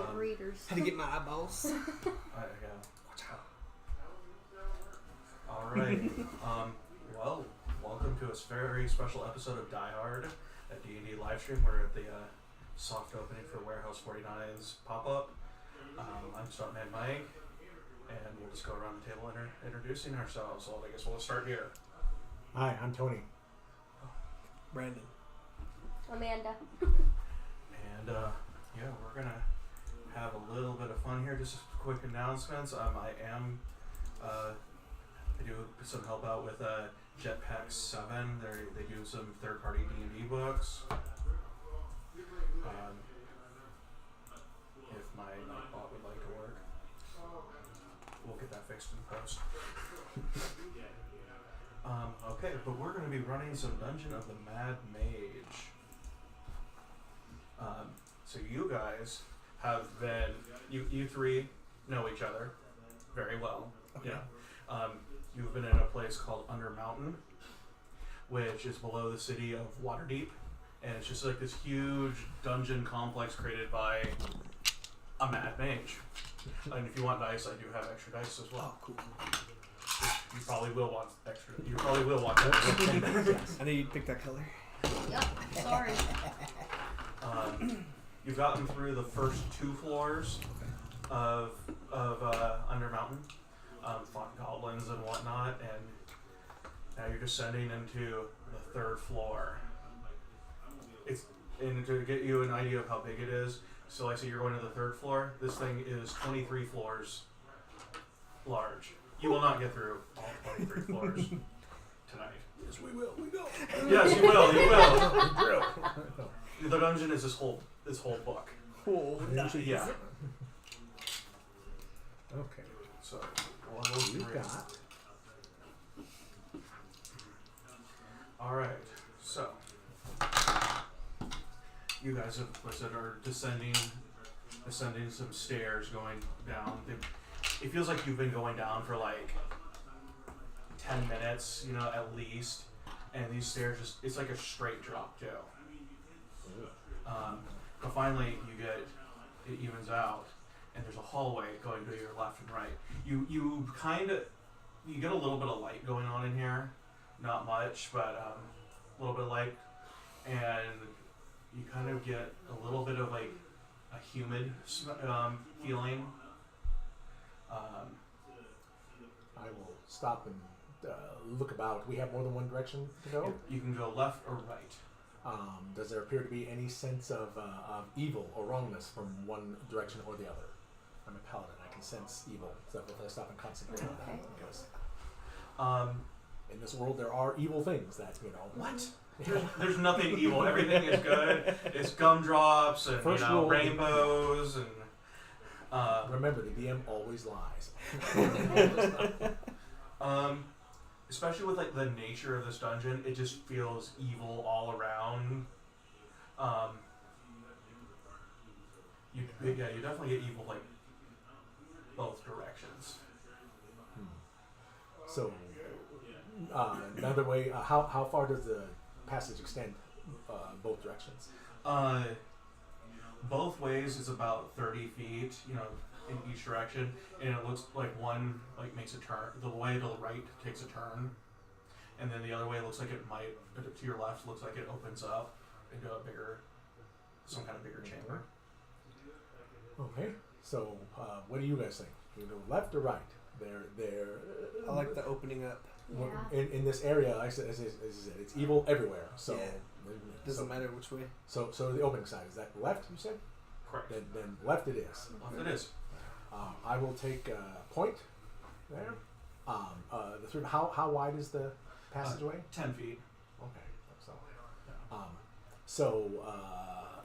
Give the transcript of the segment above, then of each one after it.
get readers. Had to get my eyeballs. Yeah. Watch out. All right. Well, welcome to a very special episode of Die Hard, a D&D live stream. We're at the soft opening for Warehouse 49's pop-up. I'm Stuntman Mike, and we'll just go around the table introducing ourselves. So I guess we'll start here. Hi, I'm Tony. Brandon. Amanda. And yeah, we're gonna have a little bit of fun here. Just quick announcements. I do some help out with Jetpack 7. They do some third-party D&D books. If my bot would like to work, we'll get that fixed in post. Okay, but we're going to be running some Dungeon of the Mad Mage. So you guys have been, you three know each other very well. Okay. Yeah. You've been in a place called Undermountain, which is below the city of Waterdeep, and it's just like this huge dungeon complex created by a Mad Mage. And if you want dice, I do have extra dice as well. Oh, cool. You probably will want extra. You probably will want extra. I know you'd pick that color. Yep. Sorry. You've gotten through the first 2 floors of Undermountain, fought goblins and whatnot, and now you're descending into the 3rd floor. And to get you an idea of how big it is, so like I say you're going to the 3rd floor. This thing is 23 floors large. You will not get through all 23 floors tonight. Yes, we will. We go. Yes, you will. You will. The dungeon is this whole book. Cool. Nice. Yeah. Okay. So level We've 3. got. All right. So you guys have, like I said, are descending some stairs, going down. It feels like you've been going down for like 10 minutes, at least. And these stairs it's like a straight drop too. But finally it evens out, and there's a hallway going to your left and right. You get a little bit of light going on in here, not much, but a little bit of light, and you kind of get a little bit of like a humid feeling. I will stop and look about. We have more than one direction to go. You can go left or right. Does there appear to be any sense of evil or wrongness from one direction or the other? I'm a paladin. I can sense evil. So if I stop and concentrate on that, because in this world there are evil things that What? There's nothing evil. Everything is good. It's gumdrops and First rule, rainbows and. Remember, the DM always lies. Especially with like the nature of this dungeon, it just feels evil all around. You definitely get evil like both directions. So, another way. How far does the passage extend? Both directions. Both ways is about 30 feet. In each direction, and it looks like one makes a turn. The way to the right takes a turn, and then the other way looks like it might. To your left, looks like it opens up into some kind of bigger chamber. Okay. So, what do you guys think? You go left or right? They're. I like the opening up. Yeah. In this area, as I said, it's evil everywhere. So Doesn't matter which way. So the opening side is that left? You said. Correct. Then left it is. Left it is. I will take a point there. How wide is the passageway? 10 feet. Okay. So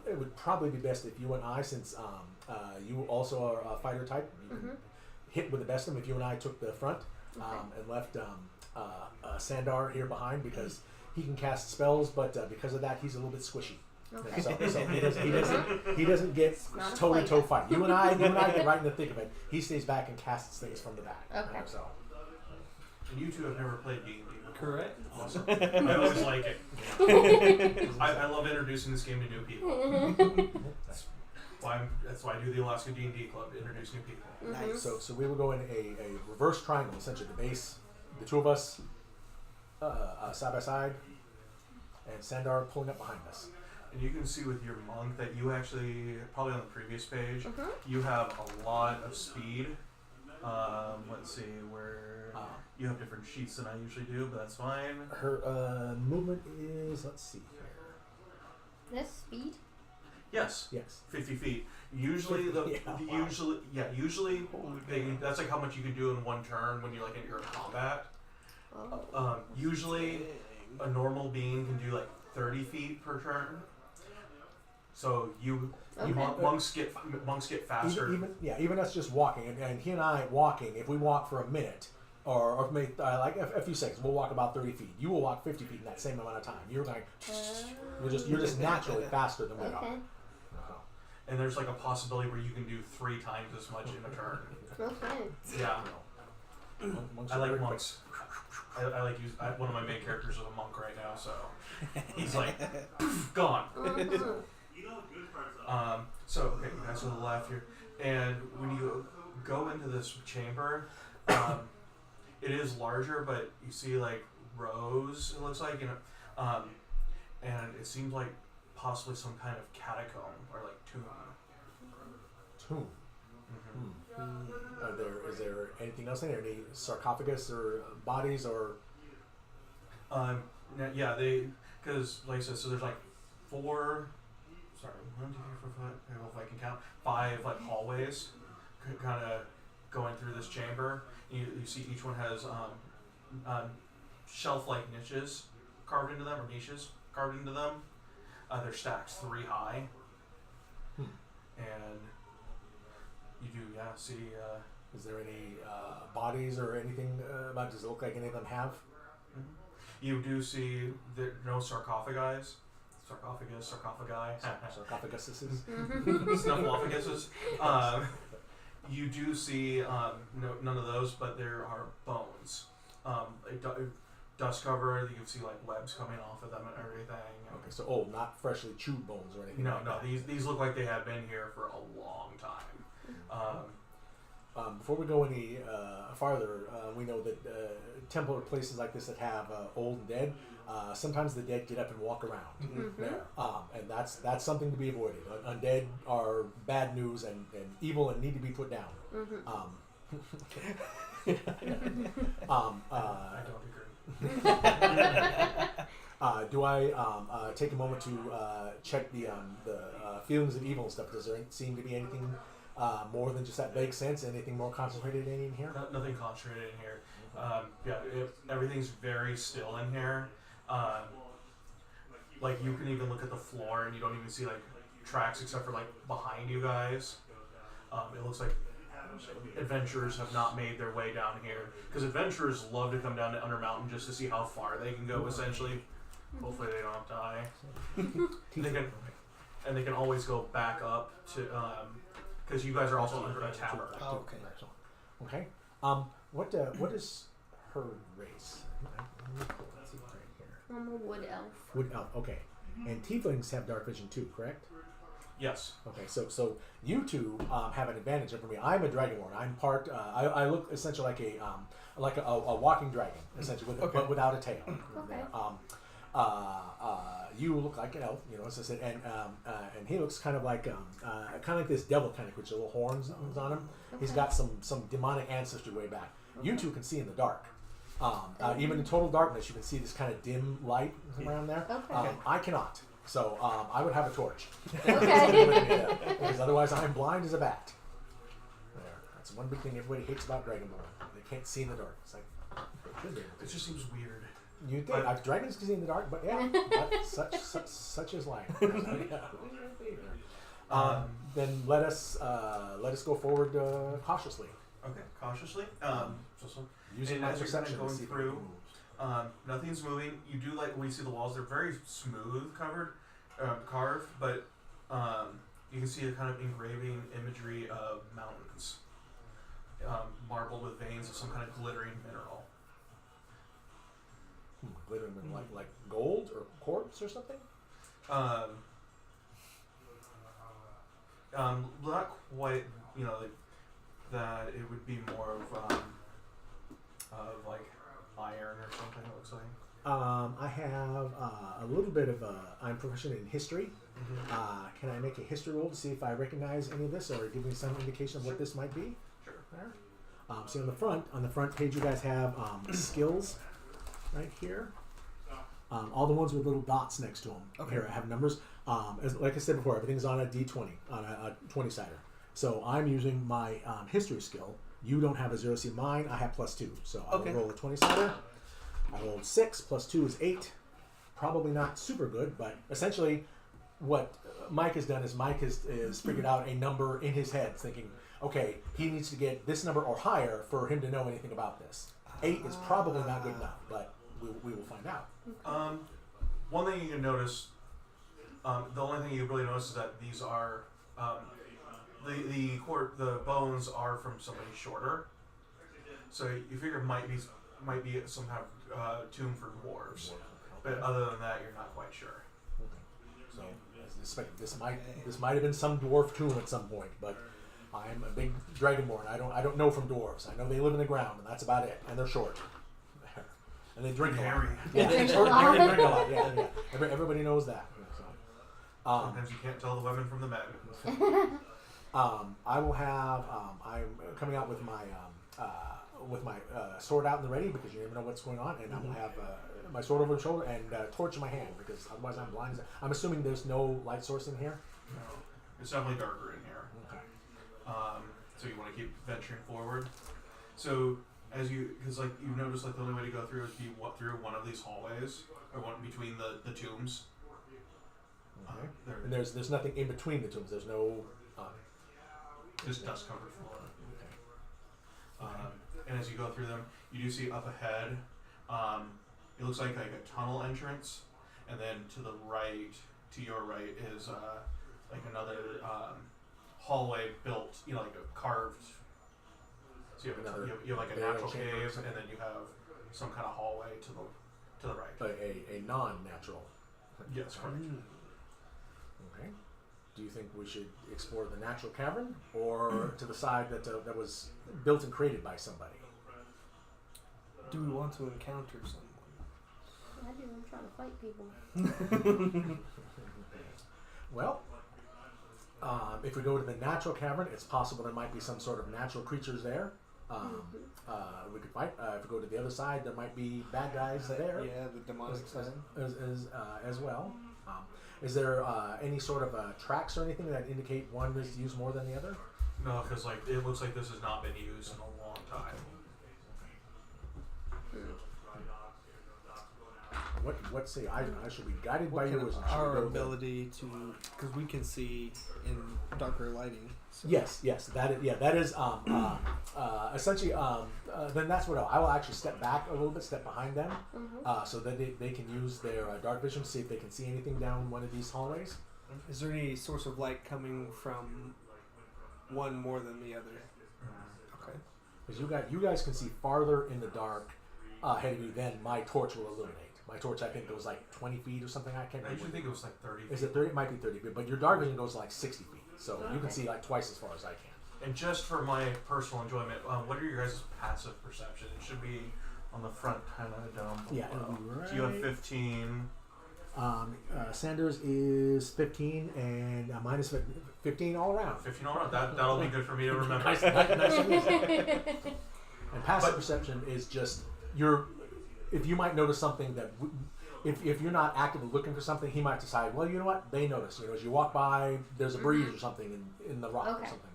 it would probably be best if you and I, since you also are a fighter type, you can hit with the best of them. If you and I took the front and left Sandar here behind, because he can cast spells, but because of that, he's a little bit squishy. Okay. So he doesn't get toe to toe fight. You and I get right in the thick of it. He stays back and casts things from the back. Okay. And you two have never played D&D. Correct. Awesome. I always like it. I love introducing this game to new people. That's why I do the Alaska D&D Club to introduce new people. Nice. So we will go in a reverse triangle, essentially the base, the two of us side by side, and Sandar pulling up behind us. And you can see with your monk that you actually, probably on the previous page, you have a lot of speed. Let's see, where you have different sheets than I usually do, but that's fine. Her movement is, let's see here. This speed? Yes. Yes. 50 feet. Usually usually that's like how much you can do in one turn when you're like in combat. Oh. Usually a normal being can do like 30 feet per turn. So monks get faster. Even us just walking, and he and I walking. If we walk for a minute, or maybe like a few seconds, we'll walk about 30 feet. You will walk 50 feet in that same amount of time. You're like, you're just naturally faster than we are. And there's like a possibility where you can do 3 times as much in a turn. Okay. Yeah. Monks I are like very monks. I like one of my main characters is a monk right now, so he's like gone. So okay, you guys to the left here, and when you go into this chamber, it is larger, but you see like rows. It looks like, and it seems like possibly some kind of catacomb or like tomb. Tomb. Is there anything else in there? Any sarcophagus or bodies or? Yeah, because like I said, so there's like 1, 2, 3, 4, 5. I don't know if I can count 5 like hallways, kind of going through this chamber. You see each one has shelf-like niches carved into them, or niches carved into them. They're stacked 3 high, and you do see. Is there any bodies or anything about? Does it look like any of them have? You do see no sarcophagi. Sarcophaguses. Snuffleupaguses. You do see none of those, but there are bones. Dust covered. You can see like webs coming off of them and everything. Okay, so not freshly chewed bones or anything. No, like no. that. These look like they have been here for a long time. Before we go any farther, we know that temple or places like this that have old and dead, sometimes the dead get up and walk around there, and that's something to be avoided. Undead are bad news and evil and need to be put down. I don't agree. Do I take a moment to check the feelings of evil and stuff? Does there seem to be anything more than just that vague sense? Anything more concentrated in here? Nothing concentrated in here. Everything's very still in here. Like you can even look at the floor and you don't even see like tracks except for like behind you guys. It looks like adventurers have not made their way down here, because adventurers love to come down to Undermountain just to see how far they can go. Essentially, hopefully they don't die. And they can always go back up to because you guys are also under a tower. Oh, okay. Okay. What is her race? Let's see right here. I'm a wood elf. Wood elf. Okay. And tieflings have dark vision too, correct? Yes. Okay, so you two have an advantage over me. I'm a dragonborn. I'm part. I look essentially like a walking dragon, essentially, but without a tail. Okay. You look like an elf, as I said, and he looks kind of like this devil kind of creature, little horns on him. Okay. He's got some demonic ancestry way back. You two can see in the dark. Even in total darkness, you can see this kind of dim light around there. Okay. I cannot. So I would have a torch. Okay. Because otherwise I'm blind as a bat. There. That's one big thing everybody hates about Dragonborn. They can't see in the dark. It's like, It just seems weird. you think dragons can see in the dark, but yeah, but such is life. Then let us go forward cautiously. Okay, cautiously. Using my perception going to see if through. anything moves. Nothing's moving. You do like when you see the walls; they're very smooth, carved, but you can see a kind of engraving imagery of mountains, marbled with veins of some kind of glittering mineral. Glittering like gold or quartz or something. Not quite. Like that. It would be more of like iron or something. It looks like. I have a little bit of I'm proficient in history. Can I make a history roll to see if I recognize any of this, or give me some indication of what this might be? Sure. There. See on the front page, you guys have skills right here. All the ones with little dots next to them. Okay. Here I have numbers. Like I said before, everything's on a D20, on a 20-sider. So I'm using my history skill. You don't have a 0. See mine, I have +2. So I will roll a 20-sider. I rolled 6, +2 is 8. Probably not super good, but essentially what Mike has done is Mike is figured out a number in his head, thinking, okay, he needs to get this number or higher for him to know anything about this. 8 is probably not good enough, but we will find out. One thing you can notice, the only thing you really notice is that these are the bones are from somebody shorter. So you figure it might be some kind of tomb for dwarves, but other than that, you're not quite sure. So I suspect this might have been some dwarf tomb at some point, but I'm a big dragonborn. I don't know from dwarves. I know they live in the ground, and that's about it. And they're short, and they drink a lot. Hairy. Yeah, they drink a lot. Yeah. Everybody knows that. So, Sometimes you can't tell the women from the men. I will have. I'm coming out with my sword out in the ready, because you never know what's going on, and I'm gonna have my sword over the shoulder and torch in my hand, because otherwise I'm blind. I'm assuming there's no light source in here. No, it's definitely darker in here. Okay. So you want to keep venturing forward. So because like you notice, like the only way to go through is through one of these hallways, or one between the tombs. Okay. And there's nothing in between the tombs. There's no. Just dust covered floor. Okay. And as you go through them, you do see up ahead. It looks like a tunnel entrance, and then to your right is like another hallway built, like a carved. So you have like a natural cave, and then you have some kind of hallway to the right. A non-natural. Yes, correct. Okay. Do you think we should explore the natural cavern, or to the side that was built and created by somebody? Do we want to encounter someone? I do. I'm trying to fight people. Well, if we go to the natural cavern, it's possible there might be some sort of natural creatures there. We could fight. If we go to the other side, there might be bad guys there. Yeah, the demonic side. As well. Is there any sort of tracks or anything that indicate one is used more than the other? No, because it looks like this has not been used in a long time. What say I should be guided by you, or should our we go ability to, because we can see in darker lighting. So. Yes, that is essentially. Then that's what I will actually step back a little bit, step behind them, so that they can use their dark vision to see if they can see anything down one of these hallways. Is there any source of light coming from one more than the other? Okay. Because you guys can see farther in the dark ahead of you than my torch will illuminate. My torch, I think, goes like 20 feet or something. I can't remember. I usually think it was like 30 feet. Is it 30? It might be 30 feet, but your dark vision goes like 60 feet. So you can see like twice as far as I can. And just for my personal enjoyment, what are your guys' passive perception? It should be on the front, kind of down below. Yeah, it'll be right. So you have 15. Sanders is 15, and mine is 15 all around. 15 all around. That'll be good for me to remember. nice. And passive perception is just if you might notice something that if you're not actively looking for something, he might decide, well, you know what, they notice. As you walk by, there's a breeze or something in the rock or something.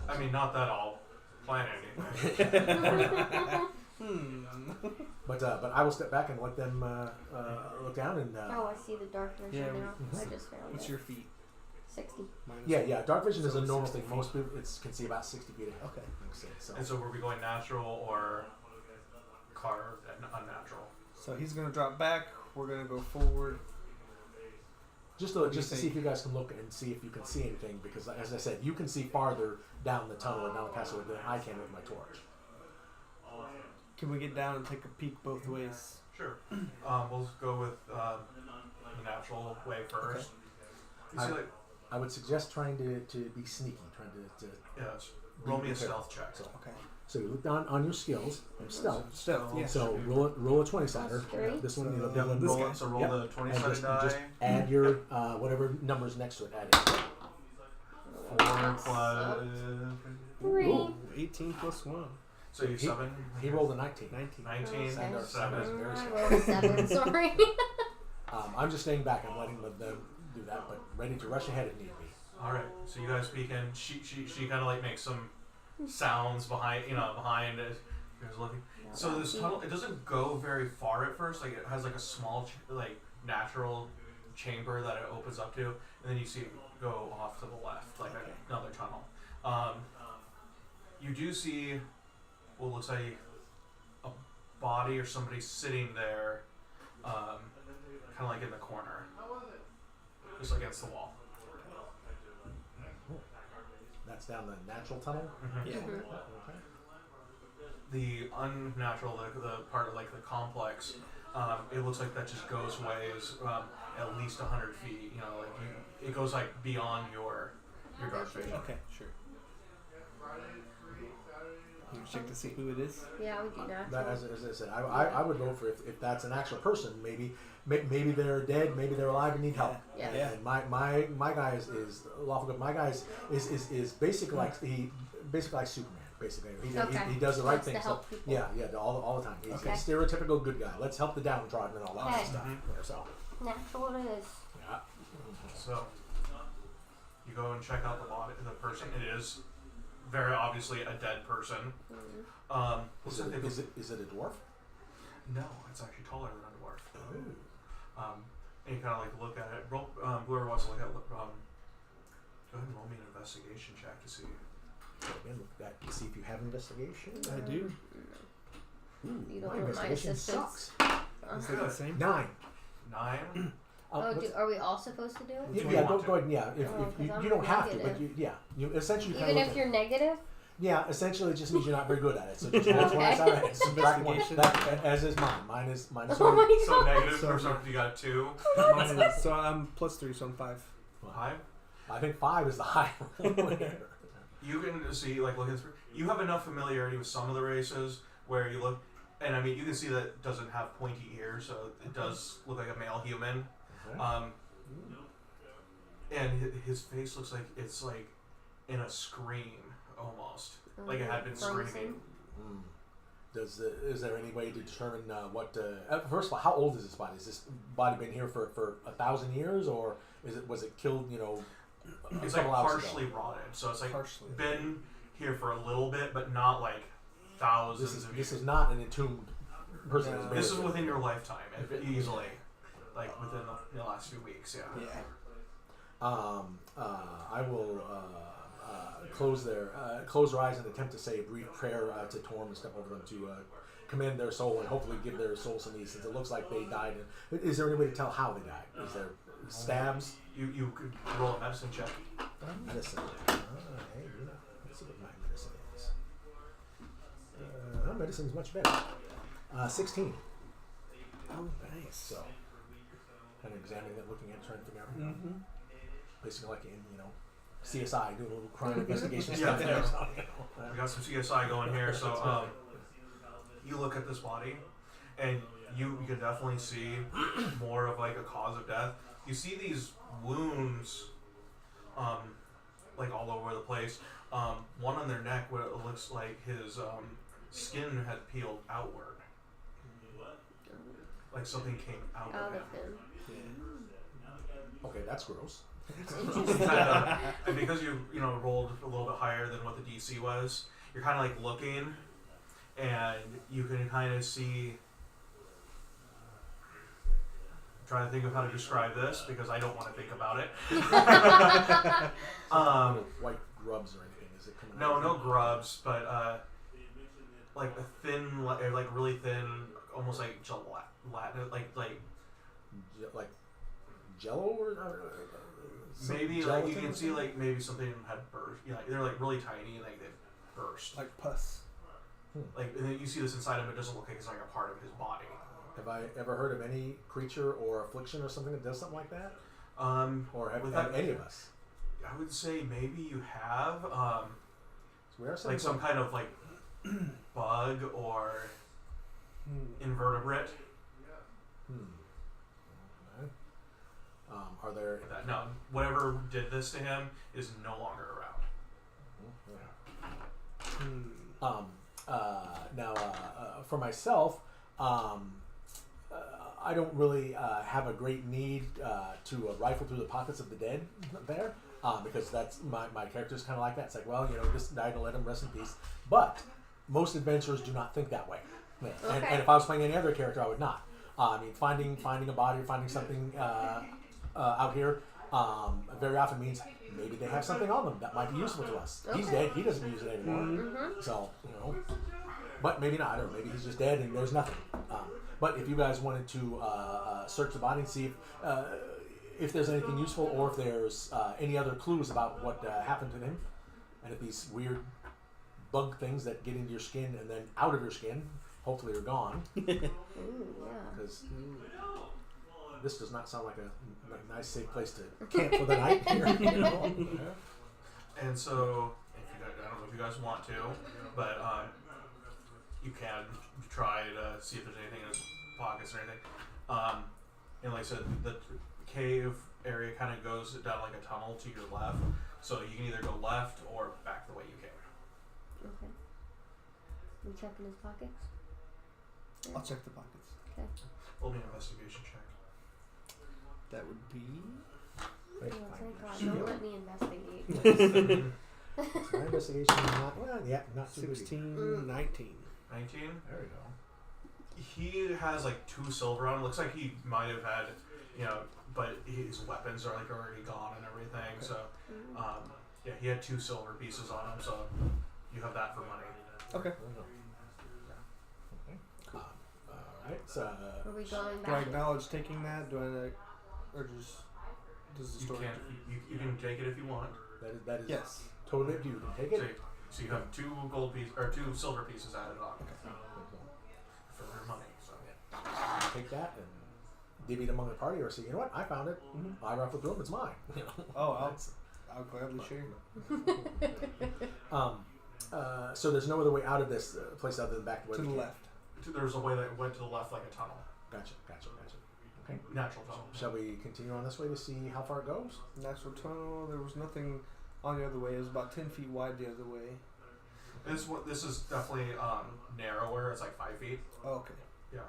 I mean, not that I'll plan anything. But I will step back and let them look down and. I see the dark vision now. I just found What's it. your feet? 60. Yeah. Dark vision is a normal thing. Most people can see about 60 feet ahead. Okay. So. And so were we going natural or carved and unnatural? So he's gonna drop back. We're gonna go forward. Just to see if you guys can look and see if you can see anything, because as I said, you can see farther down the tunnel and down the passageway than I can with my torch. Can we get down and take a peek both ways? Sure. We'll go with the natural way first. Okay. You see, I would suggest trying to be sneaky, trying to Yes. Roll me a prepared. stealth check. Okay. So you look on your skills. Stealth. Stealth. Yeah. So roll a 20-sider. Three. This one, you know, This that one. guy. Roll, so roll Yep. the 20 And sided just die. add your whatever numbers next to it. Add it. 4 plus. 3. Ooh. 18 plus 1. So you 7. He rolled a 19. 19. 19. Okay. 7. Very I smart. rolled a 7. Sorry. I'm just staying back. I'm letting them do that, but ready to rush ahead if need be. All right. So you guys peek in. She kind of like makes some sounds behind it. You guys looking. So this tunnel, it doesn't go very far at first. Like it has like a small natural chamber that it opens up to, and then you see it go off to the left, like another tunnel. You do see what looks like a body or somebody sitting there, kind of like in the corner, just against the wall. That's down the natural tunnel. Yeah. Okay. The unnatural, the part of like the complex, it looks like that just goes ways at least 100 feet. You know, like it goes like beyond your dark vision. Okay, sure. You check to see who it is. Yeah, we do That, natural. as I said, I would vote for if that's an actual person. Maybe they're dead. Maybe they're alive and need help. Yeah. Yeah. And my guy is lawful good. My guy is basically like like Superman. Basically, he does the right Wants thing. to help people. Yeah, all the time. He's Okay. a stereotypical good guy. Let's help the downtrodden and all that Okay. stuff. Mhm. Yeah, so Natural it is. yeah. So you go and check out the person. It is very obviously a dead person. Looks like Is it a dwarf? No, it's actually taller than a dwarf. Oh. And you kind of like look at it. Roll, whoever wants to look at it, go ahead and roll me an investigation check to see. So again, look at that. See if you have investigation. I do. Ooh, You don't my want my investigation assistance. sucks. Is that the same? 9. 9. Are we all supposed to do it? If you Yeah, want go ahead. Yeah, if 'cause you I'm don't have to, but negative. you essentially kind Even of if you're negative? yeah, essentially it just means you're not very good at it. So just roll 20 sided and subtract one. Investigation. That, as is mine. Mine is Oh my So god. negative So- for some, you got a 2. Mine is, so I'm plus 3, so I'm 5. 5. I think 5 is the high one. You can see, like, looking through. You have enough familiarity with some of the races where you look, and I mean, you can see that it doesn't have pointy ears, so it does look like a male human. Okay. And his face looks like it's like in a scream almost, like it had been Frozen. screaming. Is there any way to determine what? First of all, how old is this body? Has this body been here for 1,000 years, or was it killed? You know, a It's like couple hours partially ago? rotted, so it's like Partially. been here for a little bit, but not like thousands of This years. is not an entombed person. No. who's This is buried. within your lifetime, easily, like within the last few weeks. Yeah. Yeah. I will close their eyes and attempt to say a brief prayer to Torm and step over them to commend their soul and hopefully give their soul some ease, since it looks like they died. Is there any way to tell how they died? Is there stabs? You could roll a medicine check. Medicine. Hey, you know, let's see what my medicine is. Medicine is much better. 16. Oh, nice. So, kind of examining it, looking at it, trying to figure out. Mm-hmm. Basically, like in CSI, doing a little crime investigation Yeah, stuff. yeah. So, We got some CSI going here, so you look at this body, and you can definitely see more of like a cause of death. You see these wounds, like all over the place. One on their neck, where it looks like his skin had peeled outward, like something came out Out of him. of him. Okay, that's gross. It's You interesting. kinda, and because you rolled a little bit higher than what the DC was, you're kind of like looking, and you can kind of see. I'm trying to think of how to describe this because I don't want to think about it. White grubs or anything? Is it coming No, out? no grubs, but like a thin, like really thin, almost like gelatin, like Like Jello or some maybe like gelatin you can or see something? like maybe something had burst. You know, they're like really tiny and like they burst. Like pus. Like, and then you see this inside him, it doesn't look like it's like a part of his body. Have I ever heard of any creature or affliction or something that does something like that? With Or have that- any of us? I would say maybe you have So we are like some kind of like bug or invertebrate. Okay. Are there? Like that. No, whatever did this to him is no longer around. Now, for myself, I don't really have a great need to rifle through the pockets of the dead there, because that's my character's kind of like that. It's like, well, this died, to let him rest in peace. But most adventurers do not think that way. Yeah. Okay. And if I was playing any other character, I would not. I mean, finding a body or finding something out here very often means maybe they have something on them that might be useful to us. Okay. He's dead; he doesn't use it anymore. Mm-hmm. So but maybe not. I don't know. Maybe he's just dead and there's nothing. But if you guys wanted to search the body and see if there's anything useful, or if there's any other clues about what happened to him, and if these weird bug things that get into your skin and then out of your skin hopefully are gone. Ooh, yeah. Because this does not sound like a nice, safe place to camp for the night here. And so, if you guys, I don't know if you guys want to, but you can try to see if there's anything in his pockets or anything. And like I said, the cave area kind of goes down like a tunnel to your left, so you can either go left or back the way you came. Okay. We checking his pockets? I'll check the pockets. Okay. Roll me an investigation check. That would be. Wait, Oh, thank God. Don't let me investigate. my investigation is not, not too 16, 19. 19? There we go. He has like 2 silver on him. Looks like he might have had, but his weapons are like already gone and everything. Okay. So, yeah, he had 2 silver pieces on him. So you have that for money. Okay. Alright, so Are we going Do I back? acknowledge taking that? Do I, or just does the You story? can you can take it if you want. that is Yes. totally up to you. You can take it. So you have 2 gold pieces or 2 silver pieces added on for your money. So Take that and divvy it among the party, or say, you know what, I found it. Mm-hmm. I rifled through it. It's mine. Oh, That's- I'll gladly share. so there's no other way out of this place other than back to where To the we came. left. there's a way that went to the left like a tunnel, Gotcha. Okay. natural tunnel. Shall we continue on this way to see how far it goes? Natural tunnel. There was nothing on the other way. It was about 10 feet wide the other way. This is definitely narrower. It's like 5 feet. Oh, okay. Yeah.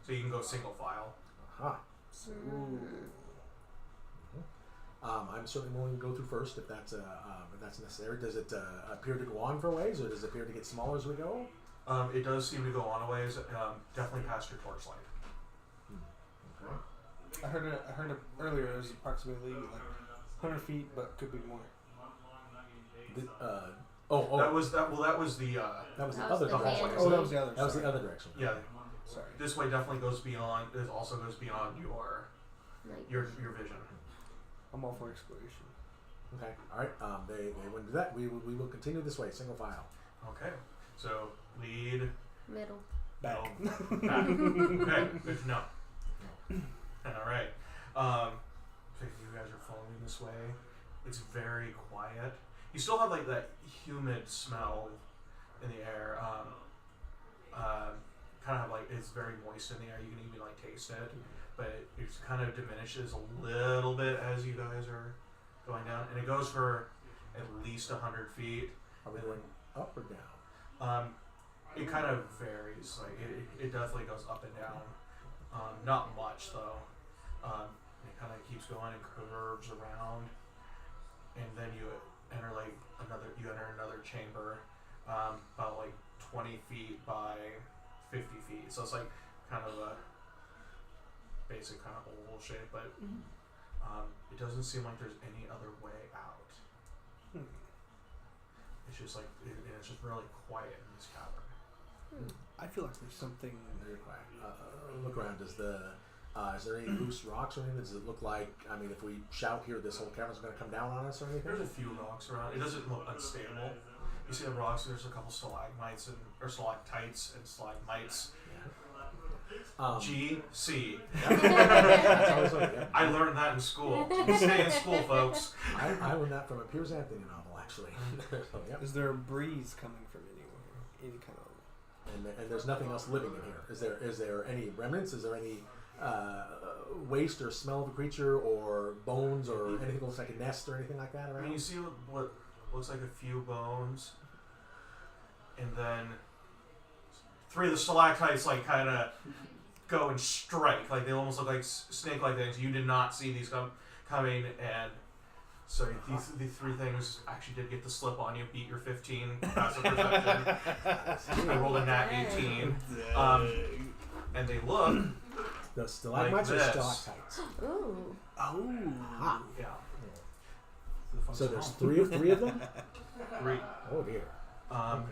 So you can go single file. Aha. So, I'm certainly willing to go through first if that's necessary. Does it appear to go on for a ways, or does it appear to get smaller as we go? It does seem to go on a ways. Definitely past your torchlight. Okay. I heard it earlier. It was approximately like 100 feet, but could be more. That was the That was the That was other the direction. van. Oh, that was the other. That was the sorry. other direction. Yeah. Sorry. This way definitely goes beyond. It also goes beyond Like, your vision. I'm all for exploration. Okay. All right. They wouldn't do that. We will continue this way, single file. Okay. So lead. middle. Back. Back. Okay. Good to know. All right. So you guys are following this way. It's very quiet. You still have like that humid smell in the air. Kind of like it's very moist in the air. You can even like taste it, but it kind of diminishes a little bit as you guys are going down, and it goes for at least 100 feet. Are we going up or down? It kind of varies. Like it definitely goes up and down. Not much though. It kind of keeps going and curves around, and then you enter another chamber, about like 20 feet by 50 feet. So it's like kind of a basic kind of oval shape, but it doesn't seem like there's any other way out. It's just like it's just really quiet in this cavern. I feel like there's something. Very quiet. Look around. Is there any loose rocks or anything? Does it look like? I mean, if we shout here, this whole cavern's going to come down on us or anything? There's a few rocks around. It doesn't look unstable. You see the rocks. There's a couple stalagmites or stalactites and stalagmites. Yeah. GC. That's always what, yeah. I learned that in school. Stay in school, folks. I learned that from a Piers Anthony novel, actually. So, yep. Is there a breeze coming from anywhere? Any kind of... And there's nothing else living in here. Is there any remnants? Is there any waste or smell of a creature or bones or anything that looks like a nest or anything like that around? I mean, you see what looks like a few bones, and then 3 of the stalactites like kind of go and strike. Like they almost look like snake-like things. You did not see these coming, and so these 3 things actually did get the slip on you. Beat your 15 passive perception. I rolled a nat 18, and they look. The stalagmites like or this. stalactites? Ooh. Oh. Ah. Yeah. So there's three of them? 3. Oh dear.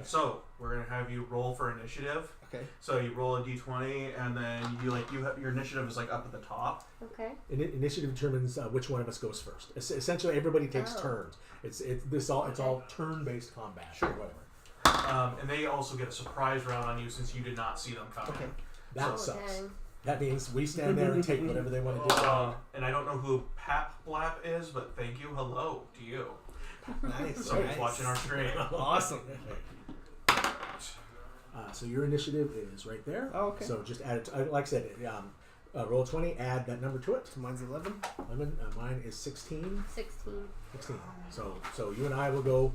So we're gonna have you roll for initiative. Okay. So you roll a d20, and then you have your initiative is like up at the top. Okay. Initiative determines which one of us goes first. Essentially, everybody takes turns. It's all turn-based combat. Sure. Or whatever. And they also get a surprise round on you since you did not see them coming. Okay. That So sucks. dang. That means we stand there and take whatever they want to do. And I don't know who Pap Blap is, but thank you. Hello to you. Nice. So he's watching our stream. Awesome. So your initiative is right there. Oh, okay. So just add it. Like I said, roll 20. Add that number to it. So mine's 11. Mine is 16. 16. 16. So you and I will go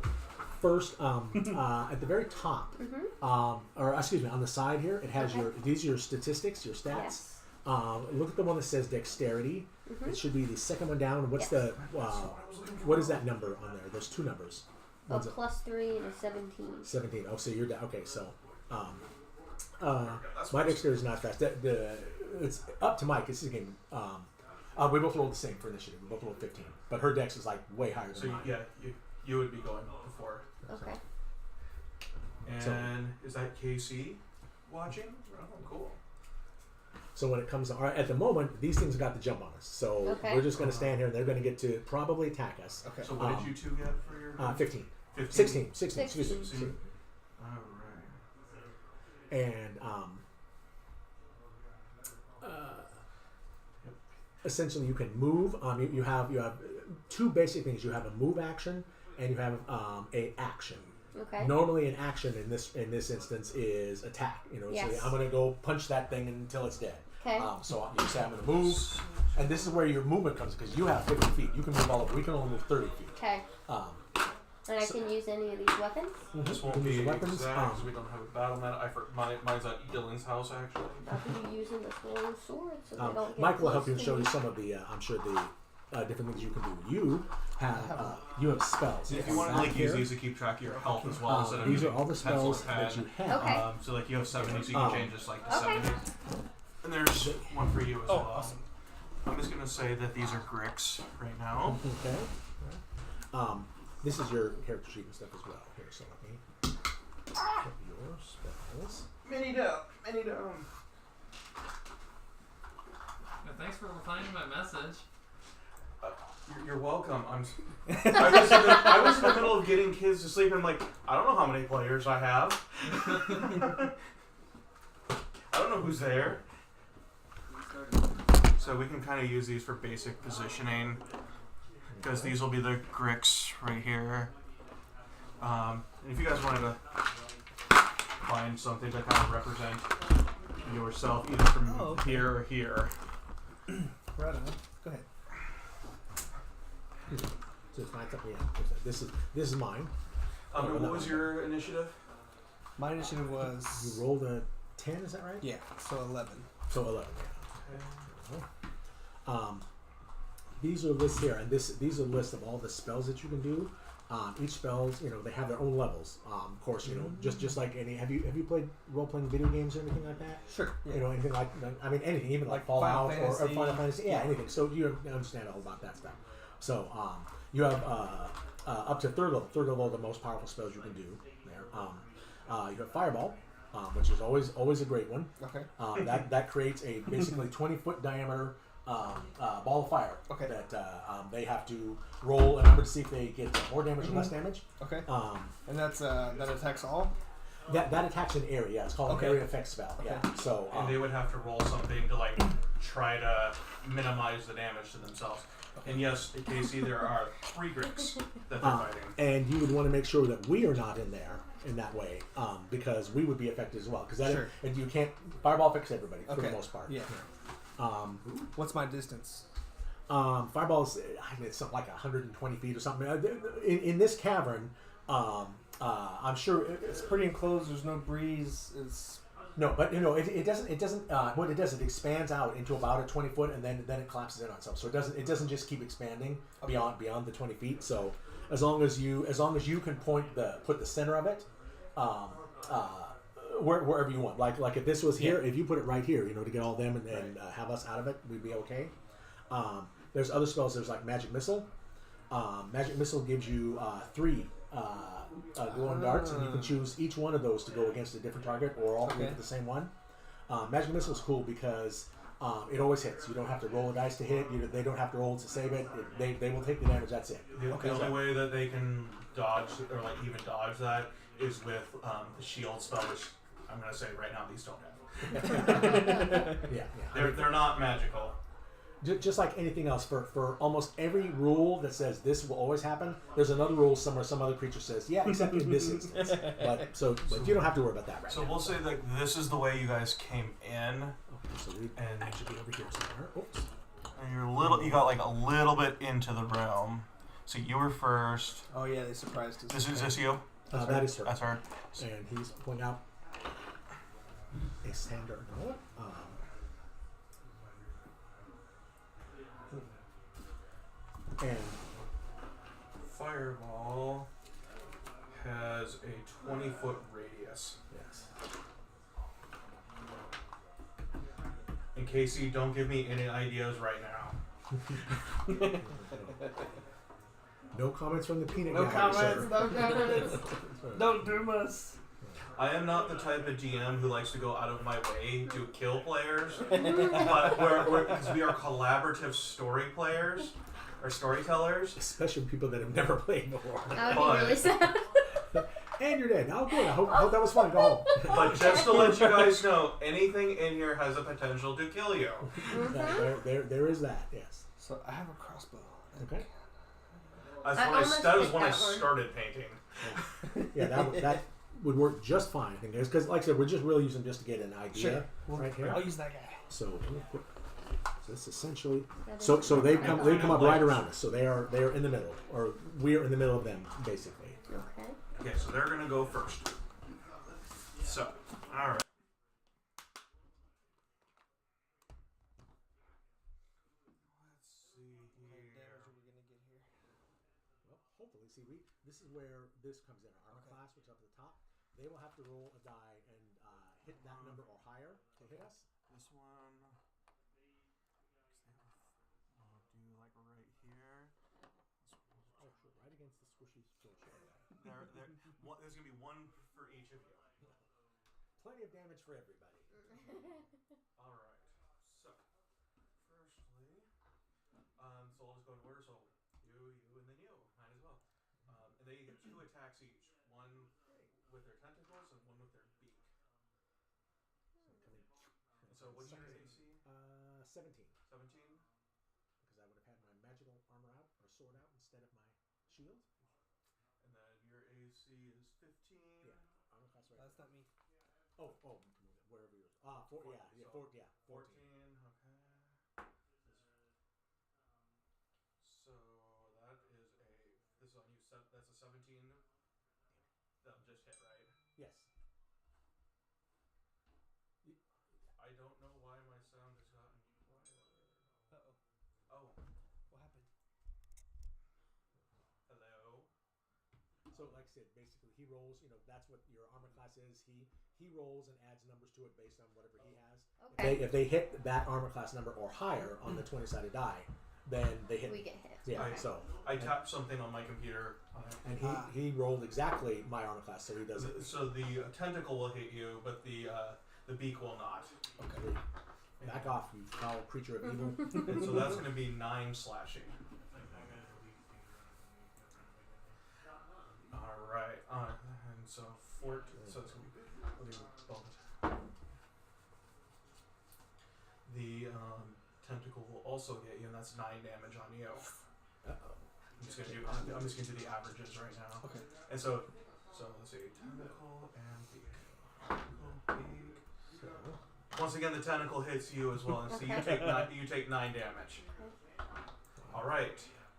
first. At the very top, or excuse me, on the side here, it has these are your statistics, your stats. Yes. Look at the one that says dexterity. It should be the second one down. What's Yes. what is that number on there? There's 2 numbers. A One's +3 and a 17. 17. Oh, so you're down. Okay, so my dexterity is not fast. It's up to Mike. This is a game. We both rolled the same for initiative. We both rolled 15, but her dex is like way higher So than mine. you would be going before. Okay. And is that KC watching? Oh, cool. So when it comes to at the moment, these things got the jump on us. So we're just going to stand here, and they're going to get to probably attack us. Okay. So what did you 2 get for your? 15. 15. 16. Excuse me. 16. All right. And essentially, you can move. You have 2 basic things. You have a move action, and you have a action. Okay. Normally, an action in this instance is attack. Yes. So I'm going to go punch that thing until it's dead. Okay. So you say I'm going to move, and this is where your movement comes because you have 50 feet. You can move all over. We can only move 30 feet. Okay. And I can use any of these weapons? This won't You can be use weapons. exact because we don't have a battle mat. Mine's at Dylan's house actually. I could be using the sword so they don't get Mike will help close you and to show me. you some of the, I'm sure the different things you can do. You have spells. If you want to use these to keep track of your health as well, instead of these are using all the pencil or spells that pen. you have. Okay. So like you have 70, so you can change this like to Okay. 70. And there's one for you as well. Awesome. I'm just gonna say that these are Gricks right now. Okay. This is your character sheet and stuff as well. Here, so let me get your spells. Mini dome. Thanks for finding my message. You're welcome. I was in the middle of getting kids to sleep and like, I don't know how many players I have. I don't know who's there. So we can kind of use these for basic positioning because these will be the Gricks right here. And if you guys wanted to find something to kind of represent yourself either from here or here. Right on. Go ahead. So it's not something. This is mine. And what was your initiative? My initiative was... You rolled a 10. Is that right? Yeah. So 11. So 11. Yeah. These are lists here, and these are lists of all the spells that you can do. Each spells, they have their own levels. Of course, just like any. Have you played role-playing video games or anything like that? Sure. Yeah. Anything like anything, even like Fallout or Final Fantasy. Yeah, anything. So you understand all about that stuff. So you have up to third level are the most powerful spells you can do there. You have Fireball, which is always a great one. Okay. That creates a basically 20-foot diameter ball of fire. Okay. That they have to roll a number to see if they get more damage or less damage. Okay. And that's that attacks all. That attacks an area. Yeah, it's called an area effect spell. Okay. Yeah. So And they would have to roll something to like try to minimize the damage to themselves. And yes, Casey, there are 3 Greeks that they're fighting. and you would want to make sure that we are not in there in that way, because we would be affected as well. Because and you can't fireball affects everybody for the most part. Yeah. What's my distance? Fireball's it's something like 120 feet or something. In this cavern, I'm sure It's pretty enclosed. There's no breeze. It's no, but it doesn't. It doesn't. What it does, it expands out into about a 20 foot, and then it collapses in on itself. So it doesn't just keep expanding beyond the 20 feet. So as long as you can put the center of it, wherever you want. Like if this was here, if you put it right here, to get all them and have us out of it, we'd be okay. There's other spells. There's like Magic Missile. Magic Missile gives you 3 glowing darts, and you can choose each one of those to go against a different target or all 3 for the same one. Magic Missile is cool because it always hits. You don't have to roll a dice to hit. They don't have to roll to save it. They will take the damage. That's it. The only way that they can dodge or like even dodge that is with the shield spell, which I'm going to say right now these don't have. Yeah. They're not magical. Just like anything else, for almost every rule that says this will always happen, there's another rule somewhere some other creature says, yeah, except in this instance. But you don't have to worry about that right now. So we'll say that this is the way you guys came in. Okay, so we actually be over here somewhere. Oops. And you got like a little bit into the room. So you were first. Oh yeah, they surprised us. Is this you? That is her. That's her. And he's pulling out a standard. And Fireball has a 20-foot radius. yes. And Casey, don't give me any ideas right now. No comments from the peanut No gallery, comments. sir. No comments. Don't do us. I am not the type of GM who likes to go out of my way to kill players, but because we are collaborative story players. Or storytellers. Especially people that have never played before. That would be really sad. And you're dead. Oh, good. I hope that was fun. Go home. But just to let you guys know, anything in here has a potential to kill you. There is that, yes. So I have a crossbow. Okay. That is when I started painting. Yeah, that would work just fine. Because, like I said, we're just really using just to get an idea right here. I'll use that guy. So this essentially, so they come up right around us. So they are in the middle, or we are in the middle of them, basically. Okay. Okay, so they're gonna go first. So, all right. Let's see here. What damage are we gonna get here? Well, hopefully, this is where this comes in. Our armor class, which is up at the top, they will have to roll a die and hit that number or higher to hit us. This one. I'll do like right here. Oh, sure, right against the squishy sure. There's gonna be 1 for each of you. Plenty of damage for everybody. All right. So, firstly, so I'll just go in order. So you, and then you. Might as well. And they get 2 attacks each. One with their tentacles and one with their beak. So what's your AC? 17. 17. Because I would have had my magical armor out or sword out instead of my shield. And then your AC is 15. Yeah, armor class right. That's not me. Oh, wherever you're. 14. Yeah, 14. 14. Okay. So that is this is on you. That's a 17. That'll just hit, right? Yes. I don't know why my sound has gotten quieter. Uh-oh. Oh. What happened? Hello. So, like I said, basically he rolls. That's what your armor class is. He rolls and adds numbers to it based on whatever he has. Okay. If they hit that armor class number or higher on the 20-sided die, then they hit. We get hit. Yeah. Okay. So I tapped something on my computer. and he rolled exactly my armor class, so he does it. So the tentacle will hit you, but the beak will not. Okay. Back off, you foul creature of evil. And so that's going to be 9 slashing. All right. And So 14. So it's going to be bonus. The tentacle will also get you, and that's 9 damage on you. Uh-oh. I'm just gonna do the averages right now. Okay. And so let's see, tentacle and beak. Tentacle, beak. So, Once again, the tentacle hits you as well, and so you take 9 damage. All right.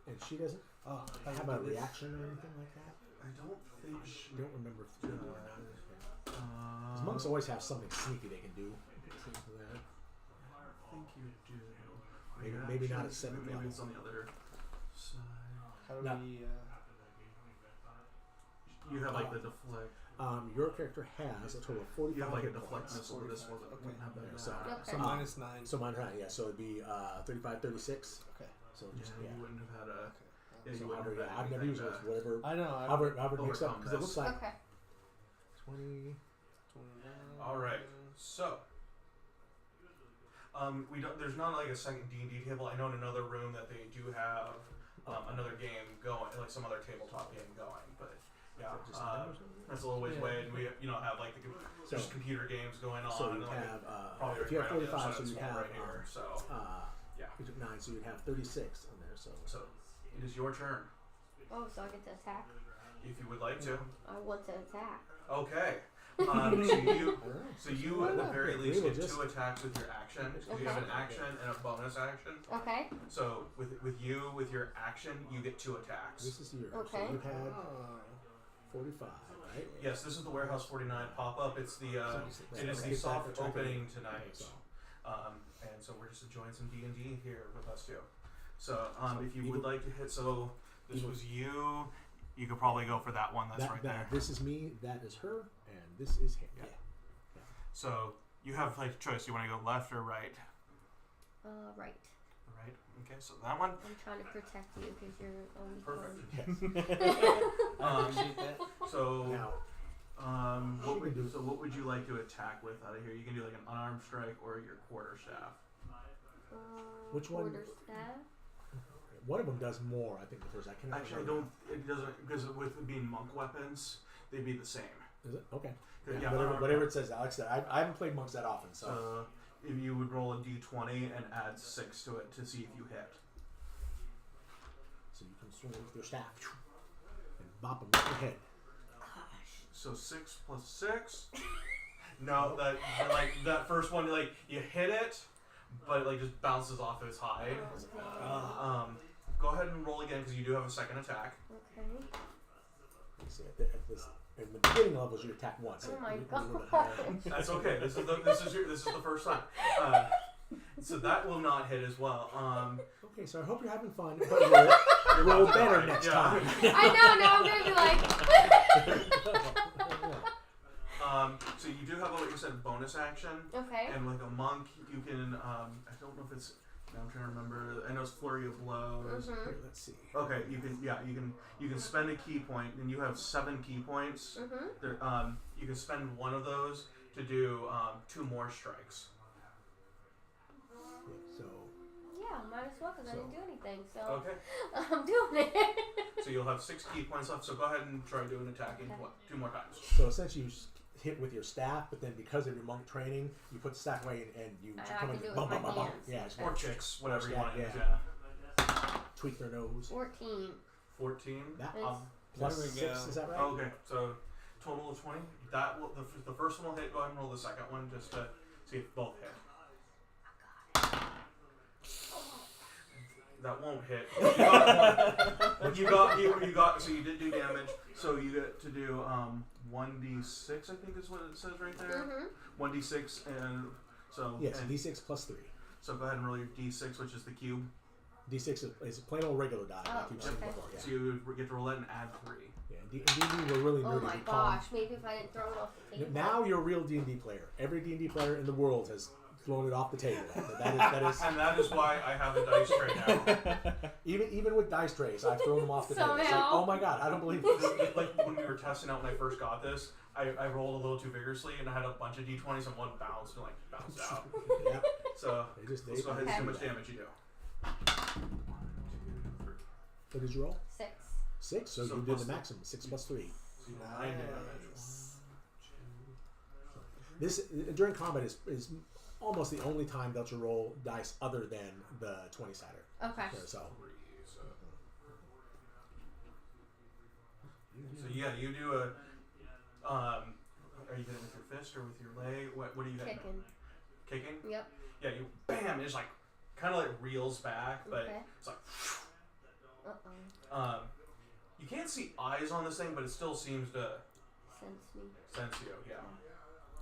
and she doesn't have a reaction or anything like that? I don't think she. I don't remember if they do or not. 'Cause monks always have something sneaky they can do. I think you do. Maybe not at 7th Maybe level. it's on the other side. How do No. we? You have like the deflect. Your character has a total of 45 You have like a hit deflect points. missile. This one Okay. wouldn't have Yeah, that. so- Okay. So minus 9. So mine, yeah. So it'd be 35, 36. Okay. So Yeah, just you wouldn't have had a. Okay. Yeah, you So wouldn't however, have had I've never anything used those. to- Whatever. I know. However mixed up overcome because it looks this. like Okay. 20. 29. All right. So. We don't. There's not like a second D&D table. I know in another room that they do have another game going, like some other tabletop game going. But yeah, Just numbers? that's a little ways Yeah. away, and we have like there's So- computer games going on. So you like, have probably if you have right on the other 45, side so of you this wall have right here. So yeah. you took 9, so you'd have 36 on there. So It is your turn Oh, so I get to attack? if you would like to. I want to attack. Okay. So you I don't know. at the very Okay, least we will get just- 2 attacks with your action. You have an action and a bonus action. Okay. So with your action, you get 2 attacks. This is yours. Okay. So you had Oh. 45, right? Yes, this is the Warehouse 49 pop-up. It's the it is the Get that soft for opening tracking. tonight, So, and so we're just enjoying some D&D here with us too. So if you evil- would like to hit, so this evil- was you. You could probably go for that one. That's right there. This is me. That is her, and this is him. Yeah. So you have like a choice. You want to go left or right? Right. Right. Okay. So that one. I'm trying to protect you because you're only Perfect. I appreciate that. So Now, what would you like to attack with out of here? You can do like an unarmed strike or your quarterstaff. Which one? Quarterstaff? one of them does more, I think, with hers. I cannot Actually, I remember. don't. It doesn't because with it being monk weapons, they'd be the same. Is it? Okay. 'Cause, Yeah, unarmed- whatever it says, Alex. I haven't played monks that often, so. So if you would roll a d20 and add 6 to it to see if you hit. So you can swing with your staff and bop them in the head. Gosh. So 6 plus 6. No, that first one, like you hit it, but it like just bounces off its hide. Go ahead and roll again because you do have a second attack. Okay. You see, in the beginning levels, you attack once. Oh my a little bit higher. That's okay. This is the first time. So that will not hit as well. Okay, so I hope you're having fun, but roll about to better die. next Yeah. time. I know, now I'm going to be like, So you do have what you said bonus action, okay. and like a monk, you can. I don't know if it's. I'm trying to remember. I know it's flurry of blows. Mm-hmm. Here, let's see. Okay, you can spend a key point, and you have 7 key points. Mm-hmm. There, you can spend one of those to do 2 more strikes. Yeah, so Yeah, might as well because I didn't do anything, so Okay, I'm doing it. so you'll have 6 key points left. So go ahead and try doing attacking Okay. 2 more times. So essentially, you hit with your staff, but then because of your monk training, you put the staff away and you I come can in do it and bum, with bum, my bum, bum. hands. Yeah, just Or chicks, whatever you Yeah, want to use. yeah. Yeah. tweak their nose. 14. 14. That It's- plus There we 6, go. is that right? Okay, so total of 20. That will the first one will hit. Go ahead and roll the second one just to see if both hit. That won't hit. You got. So you did do damage. So you get to do 1d6. I think is what it says right there. Mm-hmm. 1d6 and so. Yes, and, D6 plus 3. so go ahead and roll your d6, which is the cube. D6 is a plain old regular die, Oh, like you've seen okay. before. Yeah, So you get to roll that and add 3. yeah. In D&D, we're really nerdy. Oh my We call 'em- gosh, maybe if I didn't throw it off the table. Now you're a real D&D player. Every D&D player in the world has thrown it off the table. That is And that is why I have a dice tray now. even with dice trays, I've thrown them off the table. It's like, Somehow. oh my god, I don't believe this. Like when we were testing out when I first got this, I rolled a little too vigorously and I had a bunch of d20s and one bounced and bounced out. Yep. So let's go ahead and see how much Okay. damage you do. What did you roll? 6. 6, so So you did plus the the- maximum. 6 plus 3. So do 9 damage. Nice. 1, 2. This during combat is almost the only time that you roll dice other than the 20-sider. Okay. So So yeah, you do a. Are you hitting with your fist or with your leg? What are you hitting? Kicking. Kicking? Yep. Yeah, you bam. It's like kind of like reels back, but Okay. it's like. Uh-oh. You can't see eyes on this thing, but it still seems to Sense me. sense you. Yeah.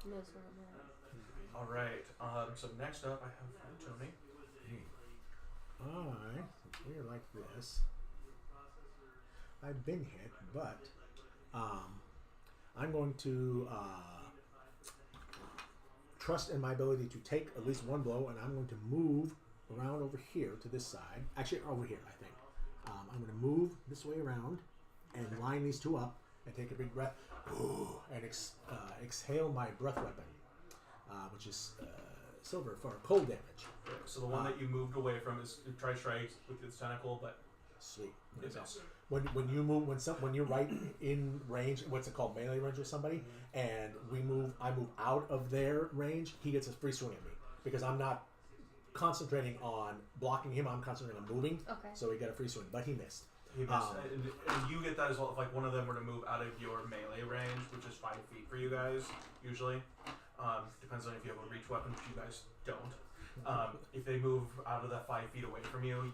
Knows where I'm at. All right. So next up, I have Tony. we're like this. I've been hit, but I'm going to trust in my ability to take at least one blow, and I'm going to move around over here to this side. Actually, over here, I think. I'm going to move this way around and line these two up and take a big breath and exhale my breath weapon, which is silver for cold damage. So the one that you moved away from is try strike with its tentacle, but Sweet. it So misses. when you move when you're right in range, what's it called, melee range with somebody, and I move out of their range, he gets a free swing at me because I'm not concentrating on blocking him. I'm concentrating on moving. Okay. So he got a free swing, but he missed. He missed. And you get that as well. If like one of them were to move out of your melee range, which is 5 feet for you guys usually. Depends on if you have a reach weapon, which you guys don't. If they move out of that 5 feet away from you,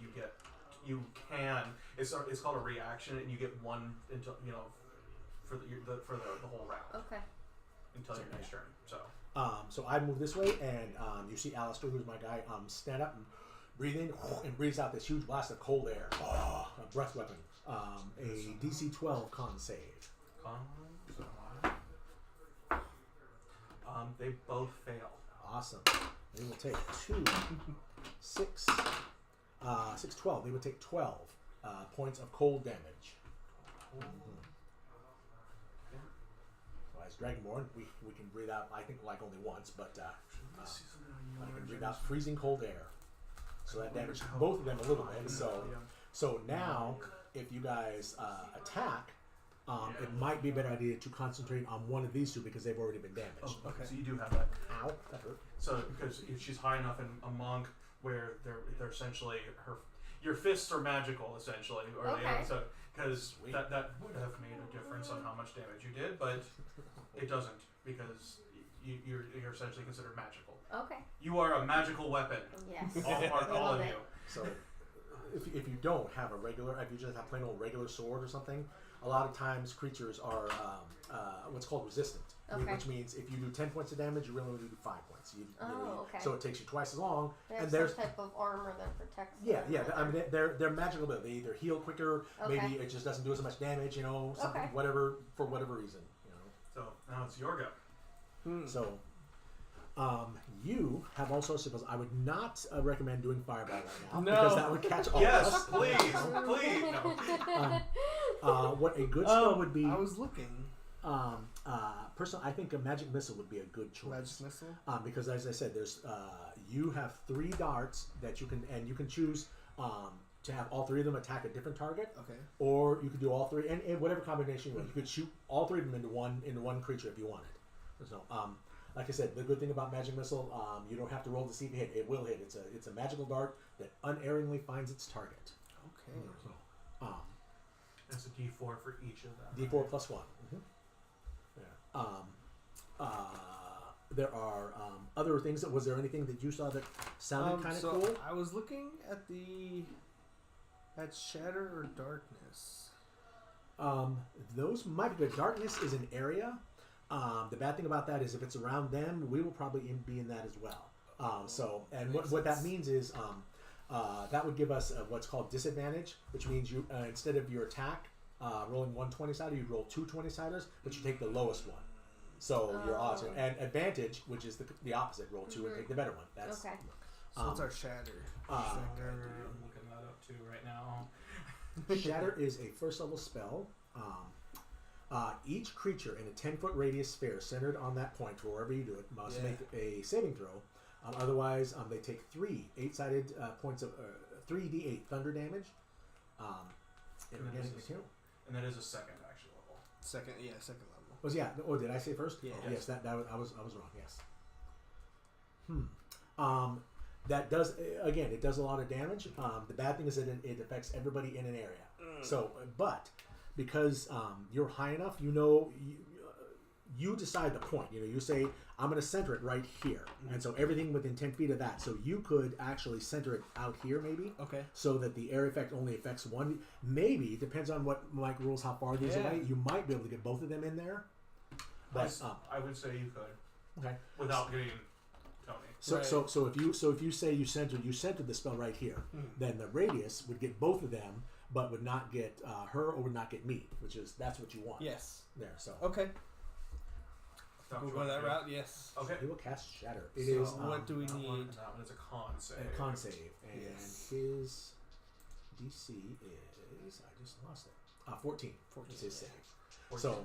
you can. It's called a reaction, and you get one until for the whole round. Okay. Until your next turn. So. So I move this way, and you see Alistair, who's my guy, stand up and breathe in and breathes out this huge blast of cold air. A breath weapon. A DC 12 con save. They both fail. Awesome. They will take 2, 6, 6, 12. They will take 12 points of cold damage. So as Dragonborn, we can breathe out, I think, like only once, but I can breathe out freezing cold air. So that damaged both of them a little bit. So now, if you guys attack, it might be a better idea to concentrate on one of these two because they've already been damaged. Oh, okay. So you do have that. Ow, that hurt. So because she's high enough and a monk where they're essentially your fists are magical essentially, or Okay. so because that would have made a difference on how much damage you did, but it doesn't because you're essentially considered magical. Okay. You are a magical weapon. Yes. all Love of it. you. So if you don't have a regular, if you just have plain old regular sword or something, a lot of times creatures are what's called resistant, which means if you do 10 points of damage, you really only do 5 points. Okay. So it takes you twice as long. They have And some there's type of armor that protects yeah. them. I mean, they're magical, but they either heal quicker, Okay. maybe it just doesn't do as much damage, something, Okay. whatever, for whatever reason, So now it's your go. So, you have all sorts of spells. I would not recommend doing Fireball right now No. because that would catch all of Yes, us. please. No. What a good spell would be. I was looking. Personally, I think a Magic Missile would be a good choice. Magic Missile? Because as I said, there's you have 3 darts that you can choose to have all 3 of them attack a different target. Okay. Or you could do all 3, and whatever combination you want. You could shoot all 3 of them into one creature if you wanted. So, like I said, the good thing about Magic Missile, you don't have to roll to see if it hit. It will hit. It's a magical dart that unerringly finds its target. Okay. So, It's a D4 for each of them. D4 plus 1. Yeah. There are other things. Was there anything that you saw that sounded kind of cool? I was looking at Shatter or Darkness. Those might be good. Darkness is an area. The bad thing about that is if it's around them, we will probably be in that as well. What that means is that would give us what's called disadvantage, which means you instead of your attack rolling 1 20-sider, you'd roll 2 20-siders, but you take the lowest one. So your odds, and advantage, which is the opposite, roll 2 and take the better one. That's Okay. So what's our Shatter? I'm looking that up too right now. Shatter is a first level spell. Each creature in a 10-foot radius sphere centered on that point, wherever you do it, must make a saving throw. Otherwise, they take 3 8-sided points of 3d8 thunder damage. And that is a second actual level. Second level. Was Oh, did I say first? Yeah. Oh, yes. That was, I was wrong. Yes. That does it does a lot of damage. The bad thing is that it affects everybody in an area. So, but because you're high enough, you decide the point. You say I'm going to center it right here, and so everything within 10 feet of that. So you could actually center it out here, maybe. Okay. So that the area effect only affects one. Maybe depends on what Mike rules. How far these away. You might be able to get both of them in there. But I would say you could. Okay. Without getting Tony. So if you say you centered the spell right here, then the radius would get both of them, but would not get her or would not get me, that's what you want. Yes. There. So okay. We'll go that route. Yes. Okay. He will cast Shatter. It so is. What do we That need? one is a con save. A con save, and Yes. his DC is 14. 14 is his save. 14. So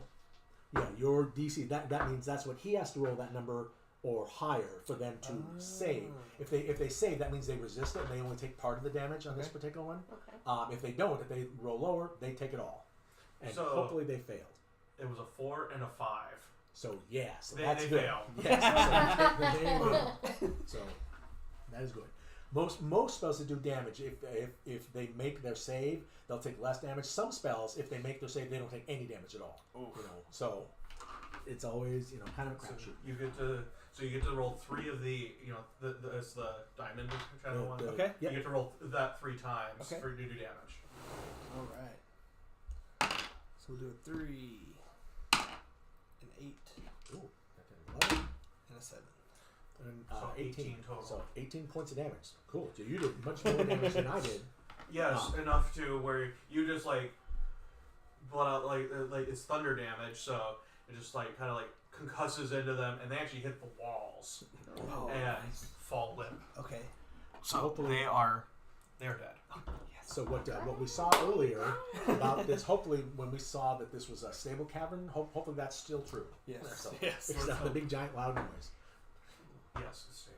yeah, your DC that means that's what he has to roll, that number or higher for them to save. If they save, that means they resist it and they only take part of the damage on this particular one. Okay. If they don't, if they roll lower, they take it all, and So- hopefully they failed. It was a 4 and a 5. So yes, They that's good. fail. Yes, so that is good. Most spells that do damage, if they make their save, they'll take less damage. Some spells, if they make their save, they don't take any damage at all. So it's always kind of a crapshoot. You get to roll 3 of the it's the diamond channel one. Okay. You get to roll that 3 times Okay. for you to do damage. All right. So we'll do a 3, an 8, Ooh, that's an 11. and a 7. And, So 18 total. So 18 points of damage. Cool. So you did much more damage than I did. Yes, enough to where you just blood out like it's thunder damage, so it just kind of concusses into them, and they actually hit the walls and fall limp. Okay. So hopefully they're dead. So what we saw earlier about this, hopefully when we saw that this was a stable cavern, hopefully that's still true. Yes. So, Yes. except the big giant loud noise. Yes, it's stable.